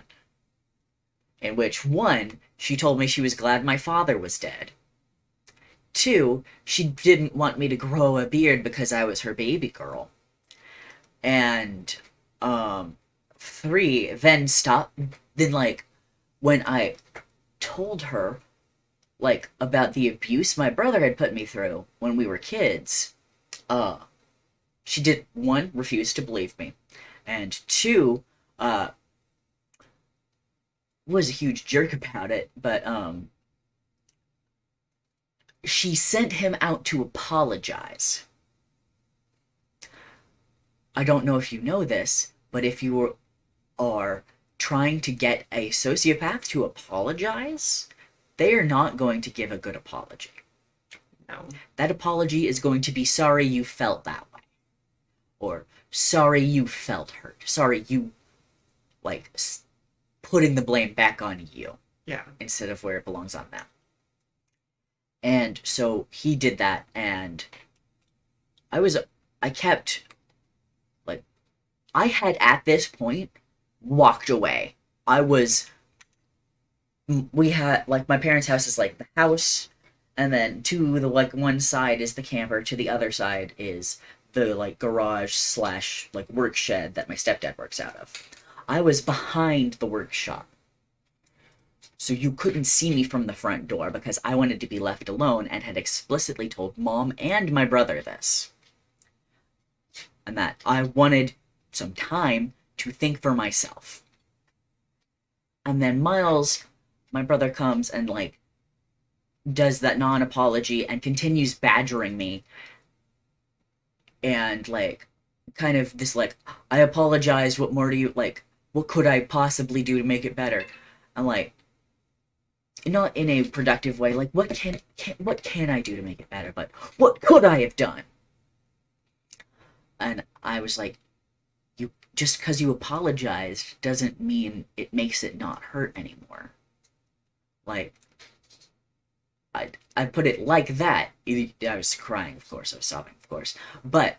In which, one, she told me she was glad my father was dead. Two, she didn't want me to grow a beard because I was her baby girl. And, three, then like, when I told her, like, about the abuse my brother had put me through when we were kids, she did, one, refuse to believe me, and two, was a huge jerk about it, but, she sent him out to apologize. I don't know if you know this, but if you are trying to get a sociopath to apologize, they are not going to give a good apology. No. That apology is going to be, sorry you felt that way. Or, sorry you felt hurt. Sorry you, like, putting the blame back on you. Yeah. Instead of where it belongs on them. And so he did that, and I kept, like, I had at this point walked away. We had, like, my parents' house is, like, the house, and then to the, like, one side is the camper, to the other side is the, like, garage / like, work shed that my stepdad works out of. I was behind the workshop. So you couldn't see me from the front door because I wanted to be left alone and had explicitly told Mom and my brother this. And that I wanted some time to think for myself. And then Miles, my brother, comes and, like, does that non-apology and continues badgering me. And, like, kind of this, like, I apologize, what more do you, like, what could I possibly do to make it better? I'm like, not in a productive way, like, what can I do to make it better, but what could I have done? And I was like, you, just because you apologized doesn't mean it makes it not hurt anymore. Like, I put it like that. I was crying, of course, I was sobbing, of course, but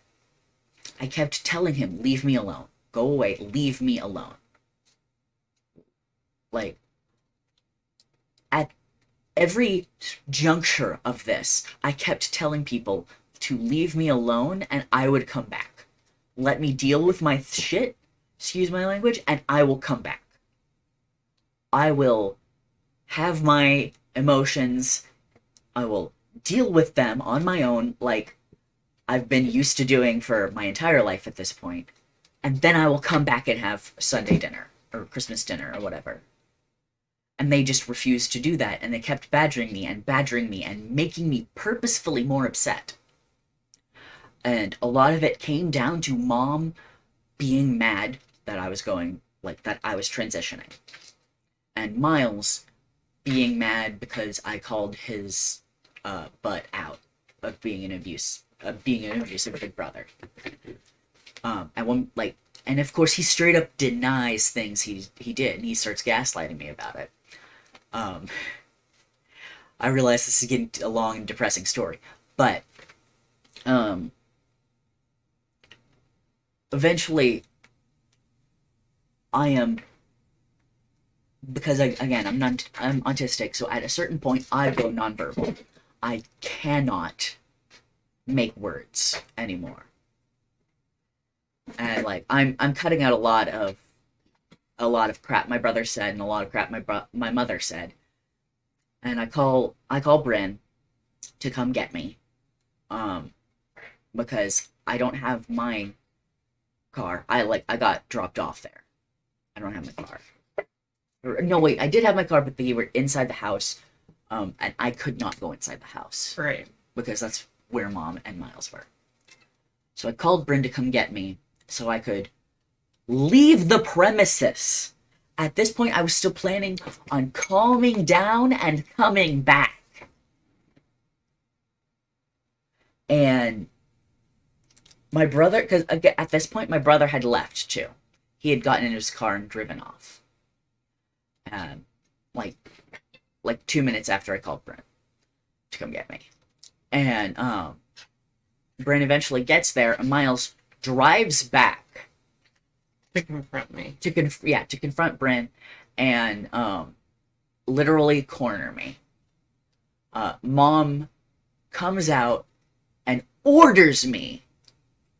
I kept telling him, leave me alone, go away, leave me alone. Like, at every juncture of this, I kept telling people to leave me alone and I would come back. let me deal with my shit, excuse my language, and I will come back. I will have my emotions, I will deal with them on my own, like I've been used to doing for my entire life at this point, and then I will come back and have Sunday dinner, or Christmas dinner, or whatever. And they just refused to do that, and they kept badgering me, and making me purposefully more upset. And a lot of it came down to Mom being mad that I was that I was transitioning. And Miles being mad because I called his butt out of being an abusive big brother. And of course he straight up denies things he did, and he starts gaslighting me about it. I realize this is getting a long and depressing story, but eventually I am, because I'm autistic, so at a certain point I go nonverbal. I cannot make words anymore, and I'm cutting out a lot of crap my brother said, and a lot of crap my mother said. And I call Bryn to come get me, because I don't have my car. I got dropped off there. I don't have my car. No, wait, I did have my car, but they were inside the house, and I could not go inside the house. Right. Because that's where Mom and Miles were. So I called Bryn to come get me so I could leave the premises. At this point, I was still planning on calming down and coming back. And my brother, because at this point, my brother had left too. He had gotten into his car and driven off. Like 2 minutes after I called Bryn to come get me. And Bryn eventually gets there, and Miles drives back to confront me. To confront Bryn and literally corner me. Mom comes out and orders me.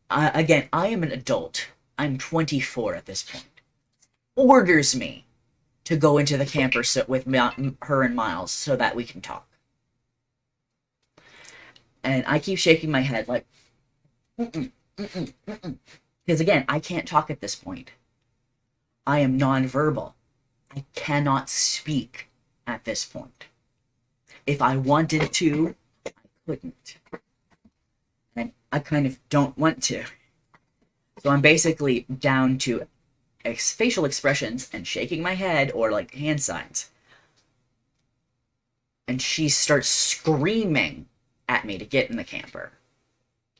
Again, I am an adult. I'm 24 at this point. Orders me to go into the camper with her and Miles so that we can talk. And I keep shaking my head like, because again, I can't talk at this point. I am nonverbal. I cannot speak at this point. If I wanted to, I couldn't. And I kind of don't want to. So I'm basically down to facial expressions and shaking my head or like hand signs. And she starts screaming at me to get in the camper.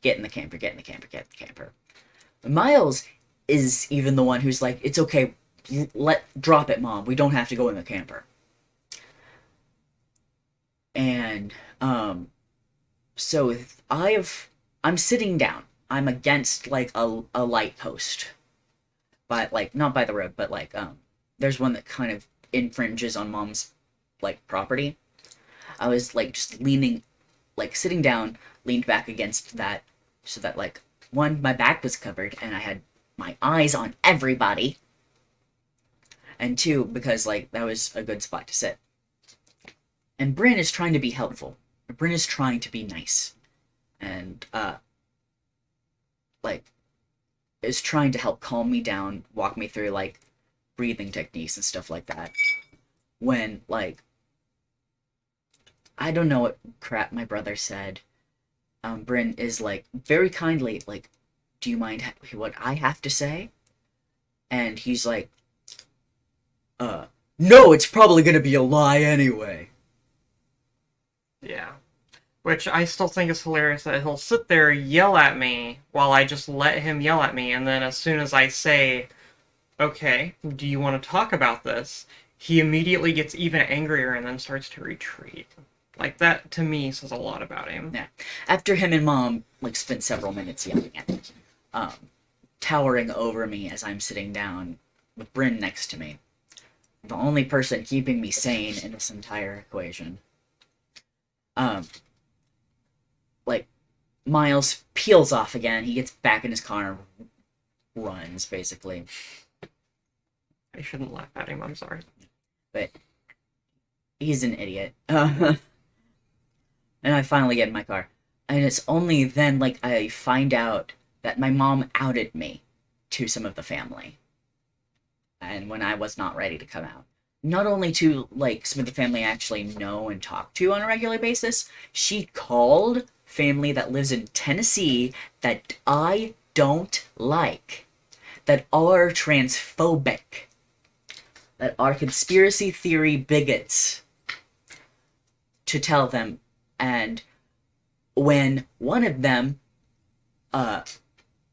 Get in the camper, get in the camper, get in the camper. Miles is even the one who's like, it's okay, drop it, Mom. We don't have to go in the camper. And so I'm sitting down. I'm against like a light post. But like not by the road, but like there's one that kind of infringes on Mom's like property. I was like just leaning, like sitting down, leaned back against that, so that like one, my back was covered and I had my eyes on everybody, and two, because like that was a good spot to sit. And Bryn is trying to be helpful. Bryn is trying to be nice, and like is trying to help calm me down, walk me through like breathing techniques and stuff like that. When like I don't know what crap my brother said. Bryn is like very kindly like, do you mind what I have to say? And he's like, no, it's probably gonna be a lie anyway. Yeah. Which I still think is hilarious that he'll sit there, yell at me, while I just let him yell at me, and then as soon as I say, okay, do you want to talk about this? He immediately gets even angrier and then starts to retreat. Like, that, to me, says a lot about him. Yeah. After him and Mom, like, spent several minutes yelling at me, towering over me as I'm sitting down with Bryn next to me. The only person keeping me sane in this entire equation. Like, Miles peels off again. He gets back in his car, runs, basically. I shouldn't laugh at him, I'm sorry. But he's an idiot. And I finally get in my car. And it's only then, like, I find out that my mom outed me to some of the family. And when I was not ready to come out. Not only to, like, some of the family I actually know and talk to on a regular basis, she called family that lives in Tennessee that I don't like, that are transphobic, that are conspiracy theory bigots, to tell them. And when one of them,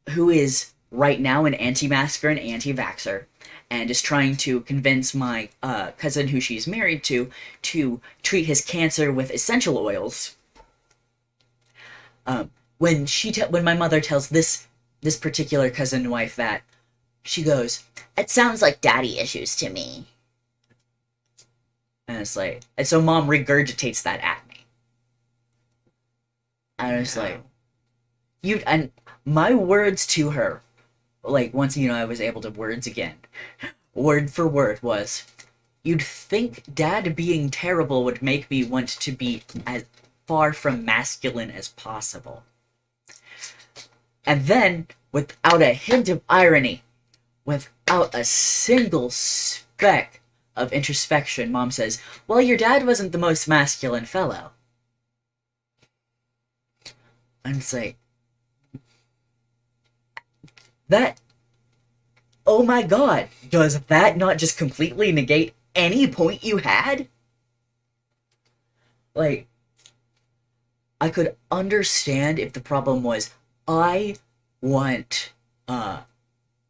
who is right now an anti-masker and anti-vaxxer, and is trying to convince my cousin, who she's married to treat his cancer with essential oils, when my mother tells this particular cousin wife that, she goes, "It sounds like daddy issues to me." And it's like, and so mom regurgitates that at me. And it's like, and my words to her, like, once, I was able to words again, word for word was, "You'd think dad being terrible would make me want to be as far from masculine as possible." And then, without a hint of irony, without a single speck of introspection, mom says, "Well, your dad wasn't the most masculine fellow." And it's like, that, oh my god, does that not just completely negate any point you had? Like, I could understand if the problem was, I want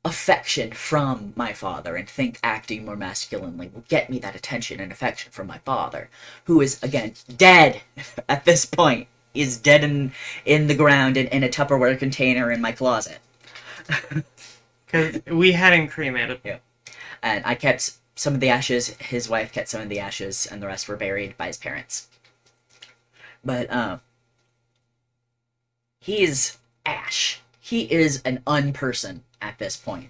affection from my father and think acting more masculinely will get me that attention and affection from my father, who is, again, dead at this point. He's dead in the ground in a Tupperware container in my closet. Because we had him cremated. Yeah. And I kept some of the ashes, his wife kept some of the ashes, and the rest were buried by his parents. But, he is ash. He is an unperson at this point.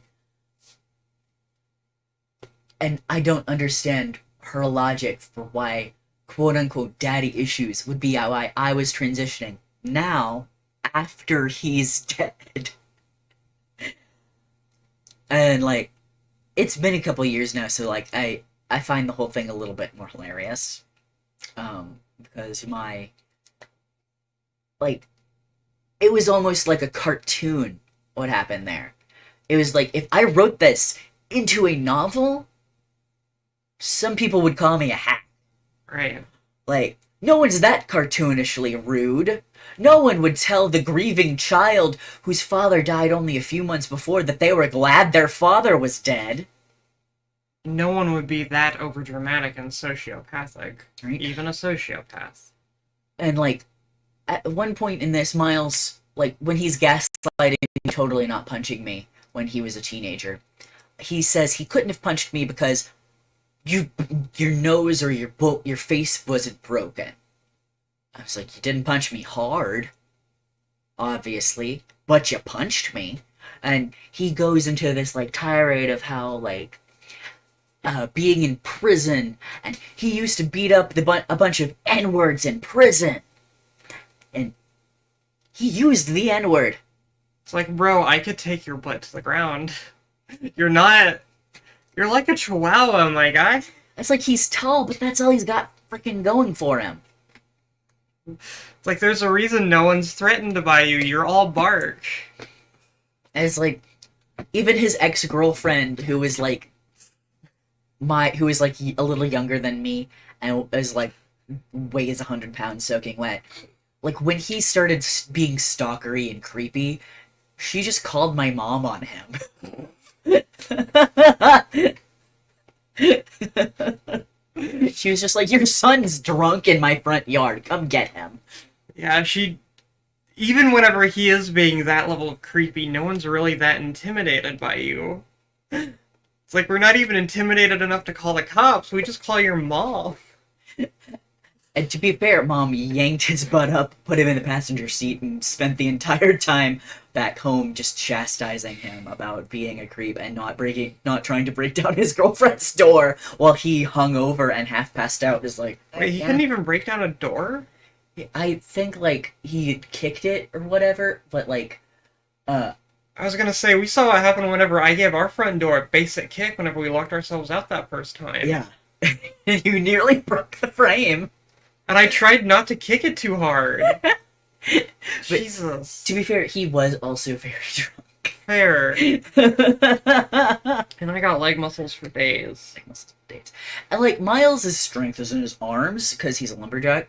And I don't understand her logic for why, quote-unquote, daddy issues would be how I was transitioning now, after he's dead. And, like, it's been a couple years now, so, like, I find the whole thing a little bit more hilarious. Because it was almost like a cartoon what happened there. It was like, if I wrote this into a novel, some people would call me a hack. Right. Like, no one's that cartoonishly rude. No one would tell the grieving child whose father died only a few months before that they were glad their father was dead. No one would be that overdramatic and sociopathic. Right? Even a sociopath. And, like, at one point in this, Miles, like, when he's gaslighting, totally not punching me when he was a teenager, he says he couldn't have punched me because your nose or your face wasn't broken. I was like, you didn't punch me hard, obviously, but you punched me. And he goes into this, like, tirade of how, like, being in prison, and he used to beat up a bunch of N-words in prison. And he used the N-word. It's like, bro, I could take your butt to the ground. You're like a chihuahua, my guy. It's like, he's tall, but that's all he's got freaking going for him. It's like, there's a reason no one's threatened by you. You're all bark. And it's like, even his ex-girlfriend, who was like a little younger than me, and was like, weighs 100 pounds soaking wet. Like, when he started being stalkery and creepy, she just called my mom on him. She was just like, your son's drunk in my front yard. Come get him. Yeah, even whenever he is being that level of creepy, no one's really that intimidated by you. It's like, we're not even intimidated enough to call the cops. We just call your mom. And to be fair, Mom yanked his butt up, put him in the passenger seat, and spent the entire time back home just chastising him about being a creep and not trying to break down his girlfriend's door while he hung over and half passed out. Is like, Wait, he couldn't even break down a door? I think like he kicked it or whatever, but like, I was gonna say, we saw what happened whenever I gave our front door a basic kick whenever we locked ourselves out that first time. yeah, you nearly broke the frame. And I tried not to kick it too hard. Jesus. To be fair, he was also very drunk. Fair. And I got leg muscles for days. And like Miles' strength is in his arms because he's a lumberjack.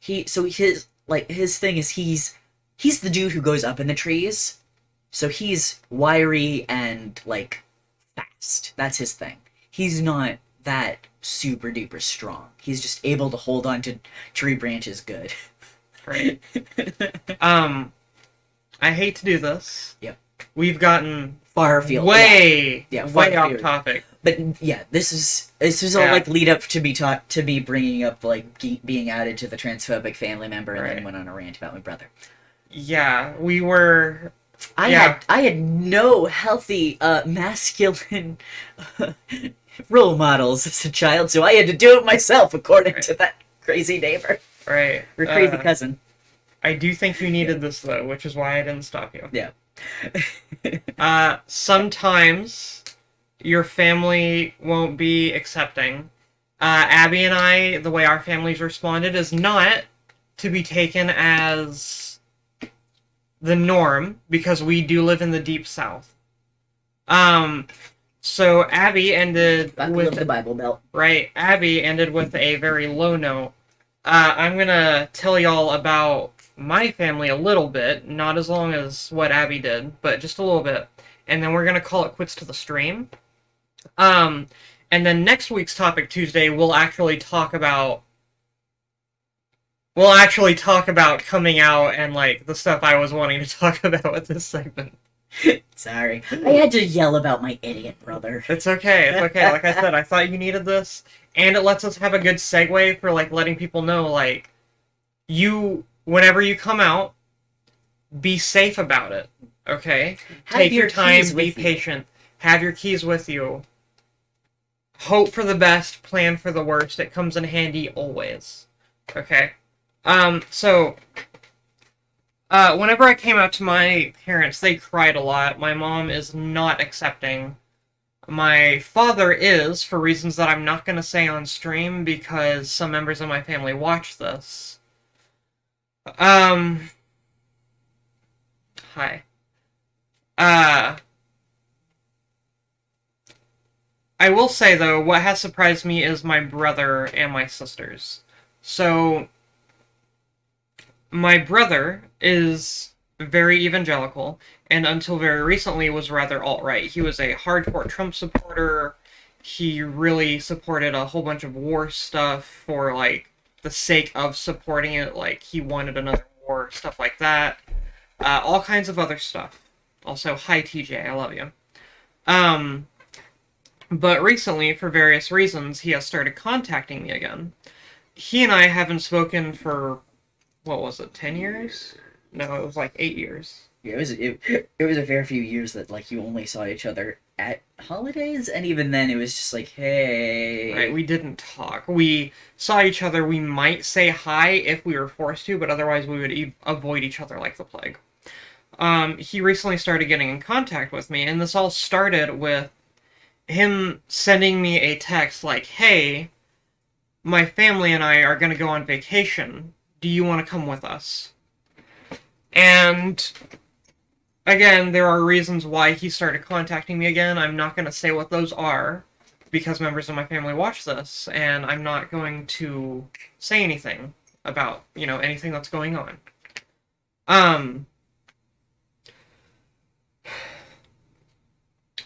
His thing is he's the dude who goes up in the trees. So he's wiry and like fast. That's his thing. He's not that super duper strong. He's just able to hold on to tree branches good. Right. I hate to do this. Yep. We've gotten far afield. Way far off afield. topic. But yeah, this is all like lead up to be bringing up like being added to the transphobic family member, and then went on a rant about my brother. Yeah, we were. I had no healthy masculine role models as a child, so I had to do it myself, according to that crazy neighbor. Right. Or crazy cousin. I do think you needed this, though, which is why I didn't stop you. Yeah. Sometimes your family won't be accepting. Abby and I, the way our families responded is not to be taken as the norm, because we do live in the deep South. So Abby ended with the Bible Belt. Right, Abby ended with a very low note. I'm gonna tell y'all about my family a little bit, not as long as what Abby did, but just a little bit. And then we're gonna call it quits to the stream. And then next week's topic Tuesday, we'll actually talk about coming out and like the stuff I was wanting to talk about with this segment. Sorry. I had to yell about my idiot brother. It's okay. It's okay. Like I said, I thought you needed this. And it lets us have a good segue for, like, letting people know, like, whenever you come out, be safe about it, okay? Take your time, be patient. Have your keys with you. Hope for the best, plan for the worst. It comes in handy always, okay? Whenever I came out to my parents, they cried a lot. My mom is not accepting. My father is, for reasons that I'm not going to say on stream, because some members of my family watch this. Hi. I will say, though, what has surprised me is my brother and my sisters. So, my brother is very evangelical, and until very recently was rather alt-right. He was a hardcore Trump supporter. He really supported a whole bunch of war stuff for, like, the sake of supporting it. Like, he wanted another war, stuff like that. All kinds of other stuff. Also, hi TJ, I love you. But recently, for various reasons, he has started contacting me again. He and I haven't spoken for, what was it, 10 years? No, it was like 8 years. Yeah, it was a fair few years that like you only saw each other at holidays, and even then it was just like, hey. Right, we didn't talk. We saw each other, we might say hi if we were forced to, but otherwise we would avoid each other like the plague. He recently started getting in contact with me, and this all started with him sending me a text like, hey, my family and I are going to go on vacation. Do you want to come with us? And again, there are reasons why he started contacting me again. I'm not going to say what those are, because members of my family watch this, and I'm not going to say anything about, anything that's going on.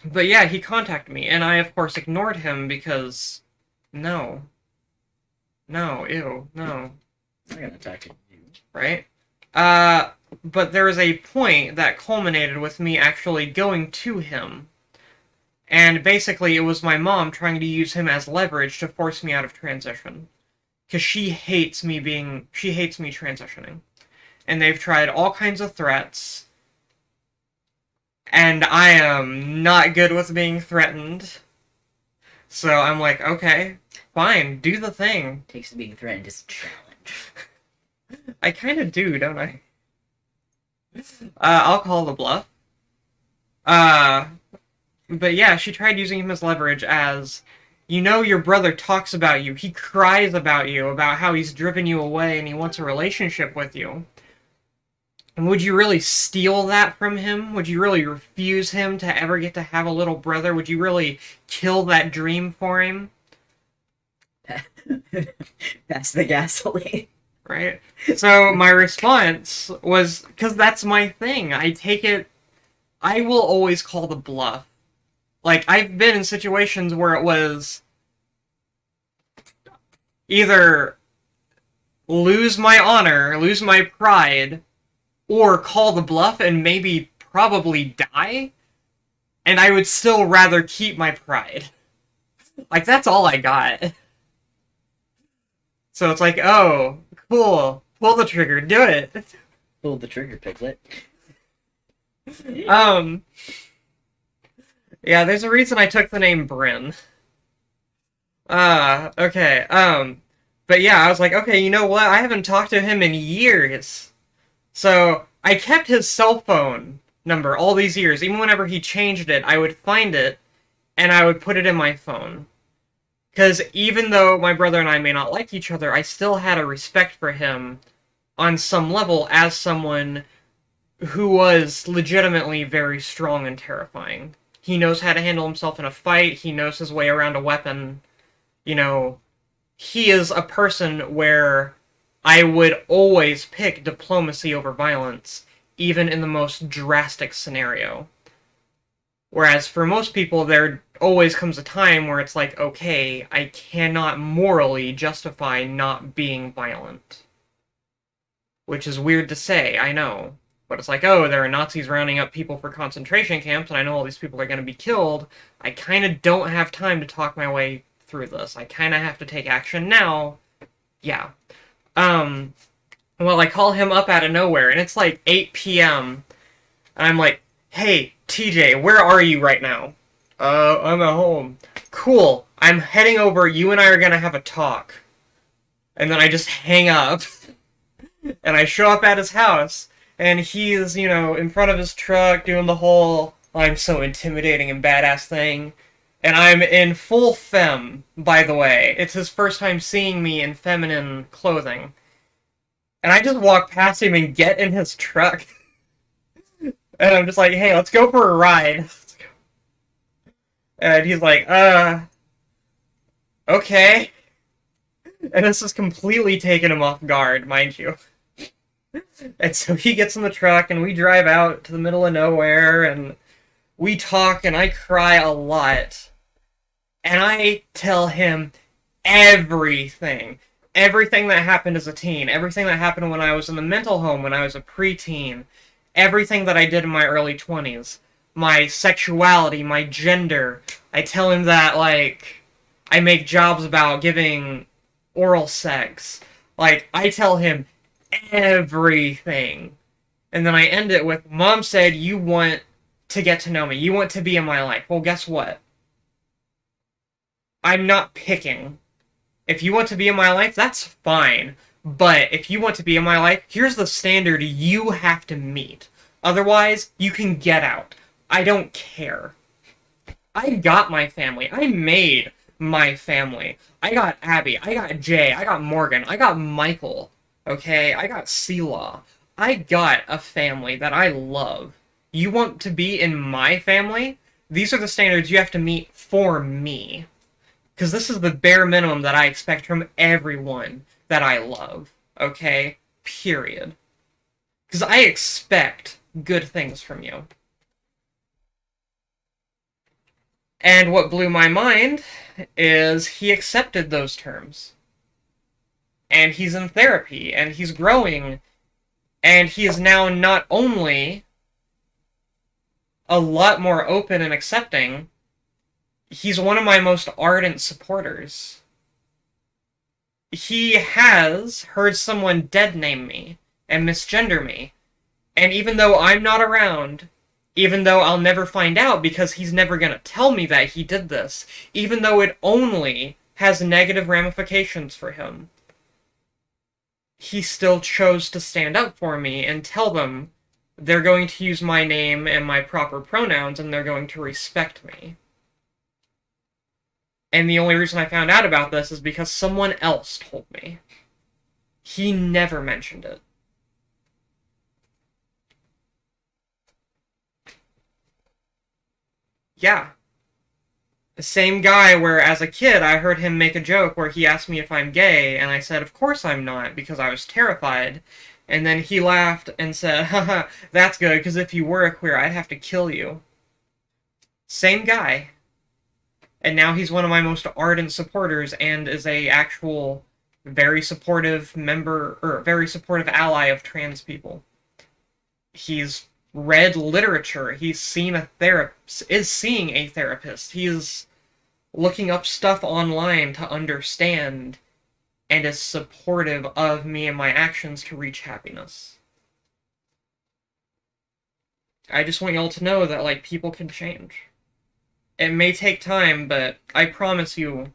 But yeah, he contacted me, and I, of course, ignored him because, no. No, ew, no. I'm gonna talk to you. Right? But there was a point that culminated with me actually going to him. And basically, it was my mom trying to use him as leverage to force me out of transition. because she hates me transitioning. And they've tried all kinds of threats, and I am not good with being threatened. So I'm like, okay, fine, do the thing. Takes being threatened as a challenge. I kind of do, don't I? I'll call the bluff. But yeah, she tried using him as leverage as, you know, your brother talks about you. He cries about you, about how he's driven you away and he wants a relationship with you. And would you really steal that from him? Would you really refuse him to ever get to have a little brother? Would you really kill that dream for him? That's the gasoline. Right? So my response was, because that's my thing. I take it, I will always call the bluff. Like, I've been in situations where it was either lose my honor, lose my pride, or call the bluff and maybe probably die, and I would still rather keep my pride. Like, that's all I got. So it's like, oh, cool, pull the trigger, do it. Pull the trigger, Piglet. Yeah, there's a reason I took the name Bryn. Okay, but yeah, I was like, okay, you know what, I haven't talked to him in years. So, I kept his cell phone number all these years. Even whenever he changed it, I would find it, and I would put it in my phone. Because even though my brother and I may not like each other, I still had a respect for him on some level as someone who was legitimately very strong and terrifying. He knows how to handle himself in a fight, he knows his way around a weapon. You know, he is a person where I would always pick diplomacy over violence, even in the most drastic scenario. Whereas for most people, there always comes a time where it's like, okay, I cannot morally justify not being violent. Which is weird to say, I know. But it's like, oh, there are Nazis rounding up people for concentration camps, and I know all these people are going to be killed. I kind of don't have time to talk my way through this. I kind of have to take action now. Yeah. Well, I call him up out of nowhere, and it's like 8 p.m., and I'm like, hey, TJ, where are you right now? I'm at home. Cool, I'm heading over, you and I are gonna have a talk. And then I just hang up, and I show up at his house, and he's, you know, in front of his truck, doing the whole, I'm so intimidating and badass thing. And I'm in full femme, by the way. It's his first time seeing me in feminine clothing. And I just walk past him and get in his truck. And I'm just like, hey, let's go for a ride. And he's like, okay. And this is completely taking him off guard, mind you. And so he gets in the truck, and we drive out to the middle of nowhere, and we talk, and I cry a lot. And I tell him everything. Everything that happened as a teen. Everything that happened when I was in the mental home, when I was a preteen. Everything that I did in my early 20s. My sexuality, my gender. I tell him that, like, I make jobs about giving oral sex. Like, I tell him everything. And then I end it with, Mom said you want to get to know me. You want to be in my life. Well, guess what? I'm not picking. If you want to be in my life, that's fine. But if you want to be in my life, here's the standard you have to meet. Otherwise, you can get out. I don't care. I got my family. I made my family. I got Abby. I got Jay. I got Morgan. I got Michael. Okay? I got Selah. I got a family that I love. You want to be in my family? These are the standards you have to meet for me. Because this is the bare minimum that I expect from everyone that I love. Okay? Period. Because I expect good things from you. And what blew my mind is he accepted those terms. And he's in therapy, and he's growing, and he is now not only a lot more open and accepting, he's one of my most ardent supporters. he has heard someone dead name me and misgender me. And even though I'm not around, even though I'll never find out because he's never gonna tell me that he did this, even though it only has negative ramifications for him, he still chose to stand up for me and tell them they're going to use my name and my proper pronouns and they're going to respect me. And the only reason I found out about this is because someone else told me. He never mentioned it. Yeah. The same guy where, as a kid, I heard him make a joke where he asked me if I'm gay, and I said, of course I'm not, because I was terrified. And then he laughed and said, haha, that's good, because if you were a queer, I'd have to kill you. Same guy. And now he's one of my most ardent supporters and is a actual very supportive member, or very supportive ally of trans people. He's read literature. He's seen a therapist, is seeing a therapist. He's looking up stuff online to understand and is supportive of me and my actions to reach happiness. I just want y'all to know that, like, people can change. It may take time, but I promise you,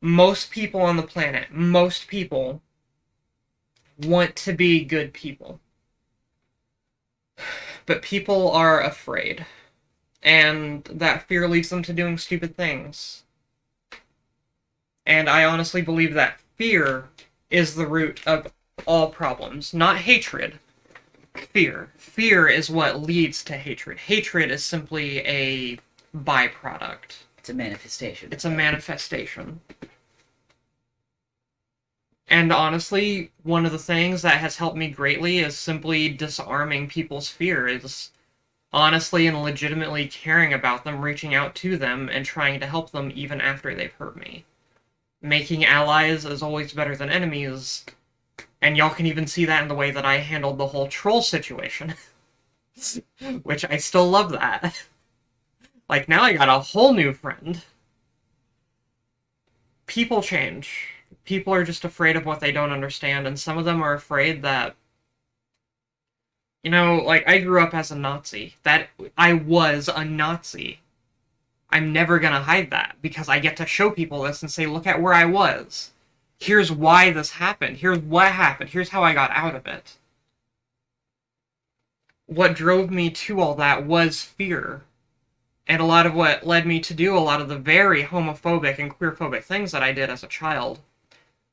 most people on the planet, most people want to be good people. But people are afraid. And that fear leads them to doing stupid things. And I honestly believe that fear is the root of all problems. Not hatred. Fear. Fear is what leads to hatred. Hatred is simply a byproduct. It's a manifestation. It's a manifestation. And honestly, one of the things that has helped me greatly is simply disarming people's fear, is honestly and legitimately caring about them, reaching out to them, and trying to help them even after they've hurt me. Making allies is always better than enemies, and y'all can even see that in the way that I handled the whole troll situation. Which I still love that. Like, now I got a whole new friend. People change. People are just afraid of what they don't understand, and some of them are afraid that, you know, like, I grew up as a Nazi. That I was a Nazi. I'm never gonna hide that, because I get to show people this and say, look at where I was. Here's why this happened. Here's what happened. Here's how I got out of it. What drove me to all that was fear. And a lot of what led me to do a lot of the very homophobic and queerphobic things that I did as a child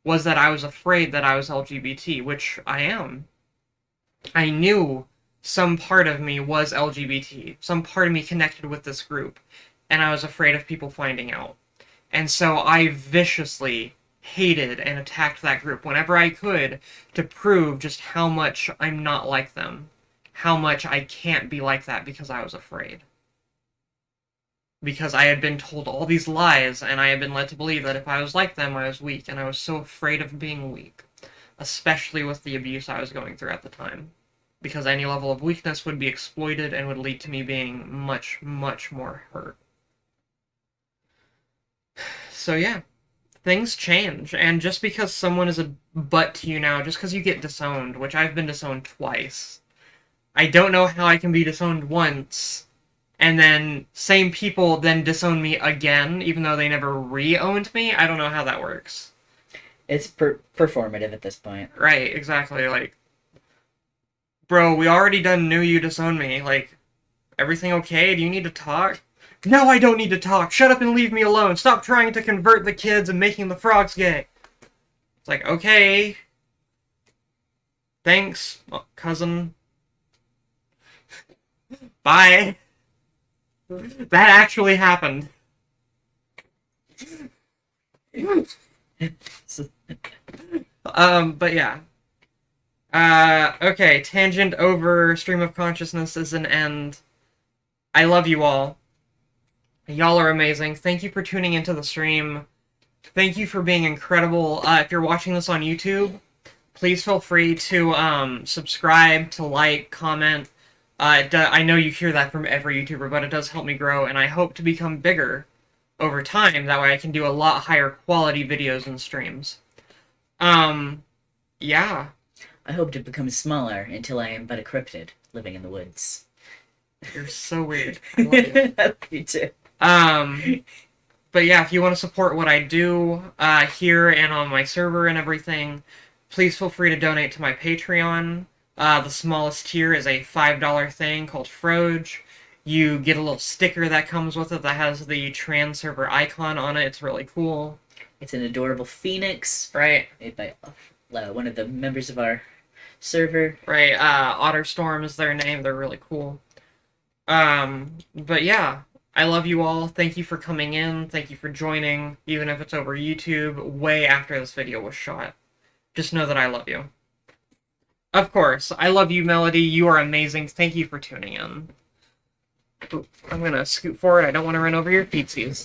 was that I was afraid that I was LGBT, which I am. I knew some part of me was LGBT. Some part of me connected with this group. And I was afraid of people finding out. And so I viciously hated and attacked that group whenever I could to prove just how much I'm not like them. How much I can't be like that because I was afraid. Because I had been told all these lies, and I had been led to believe that if I was like them, I was weak, and I was so afraid of being weak. Especially with the abuse I was going through at the time. Because any level of weakness would be exploited and would lead to me being much, much more hurt. So yeah, things change, and just because someone is a butt to you now, just because you get disowned, which I've been disowned twice, I don't know how I can be disowned once, and then same people then disown me again, even though they never re-owned me. I don't know how that works. It's performative at this point. Right, exactly, like, bro, we already done knew you disowned me, like, everything okay? Do you need to talk? No, I don't need to talk. Shut up and leave me alone. Stop trying to convert the kids and making the frogs gay. It's like, okay. Thanks, cousin. Bye. That actually happened. But yeah. Okay, tangent over, stream of consciousness is an end. I love you all. Y'all are amazing. Thank you for tuning into the stream. Thank you for being incredible. If you're watching this on YouTube, please feel free to subscribe, to like, comment. I know you hear that from every YouTuber, but it does help me grow, and I hope to become bigger over time. That way I can do a lot higher quality videos and streams. Yeah. I hope to become smaller until I am but a cryptid living in the woods. You're so weird. I love you. I love you too. But yeah, if you want to support what I do here and on my server and everything, please feel free to donate to my Patreon. The smallest tier is a $5 thing called Froge. You get a little sticker that comes with it that has the trans server icon on it. It's really cool. It's an adorable phoenix. Right. Made by one of the members of our server. Right. Otterstorm is their name. They're really cool. But yeah, I love you all. Thank you for coming in. Thank you for joining, even if it's over YouTube, way after this video was shot. Just know that I love you. Of course, I love you, Melody. You are amazing. Thank you for tuning in. Ooh, I'm gonna scoot forward. I don't want to run over your feetsies.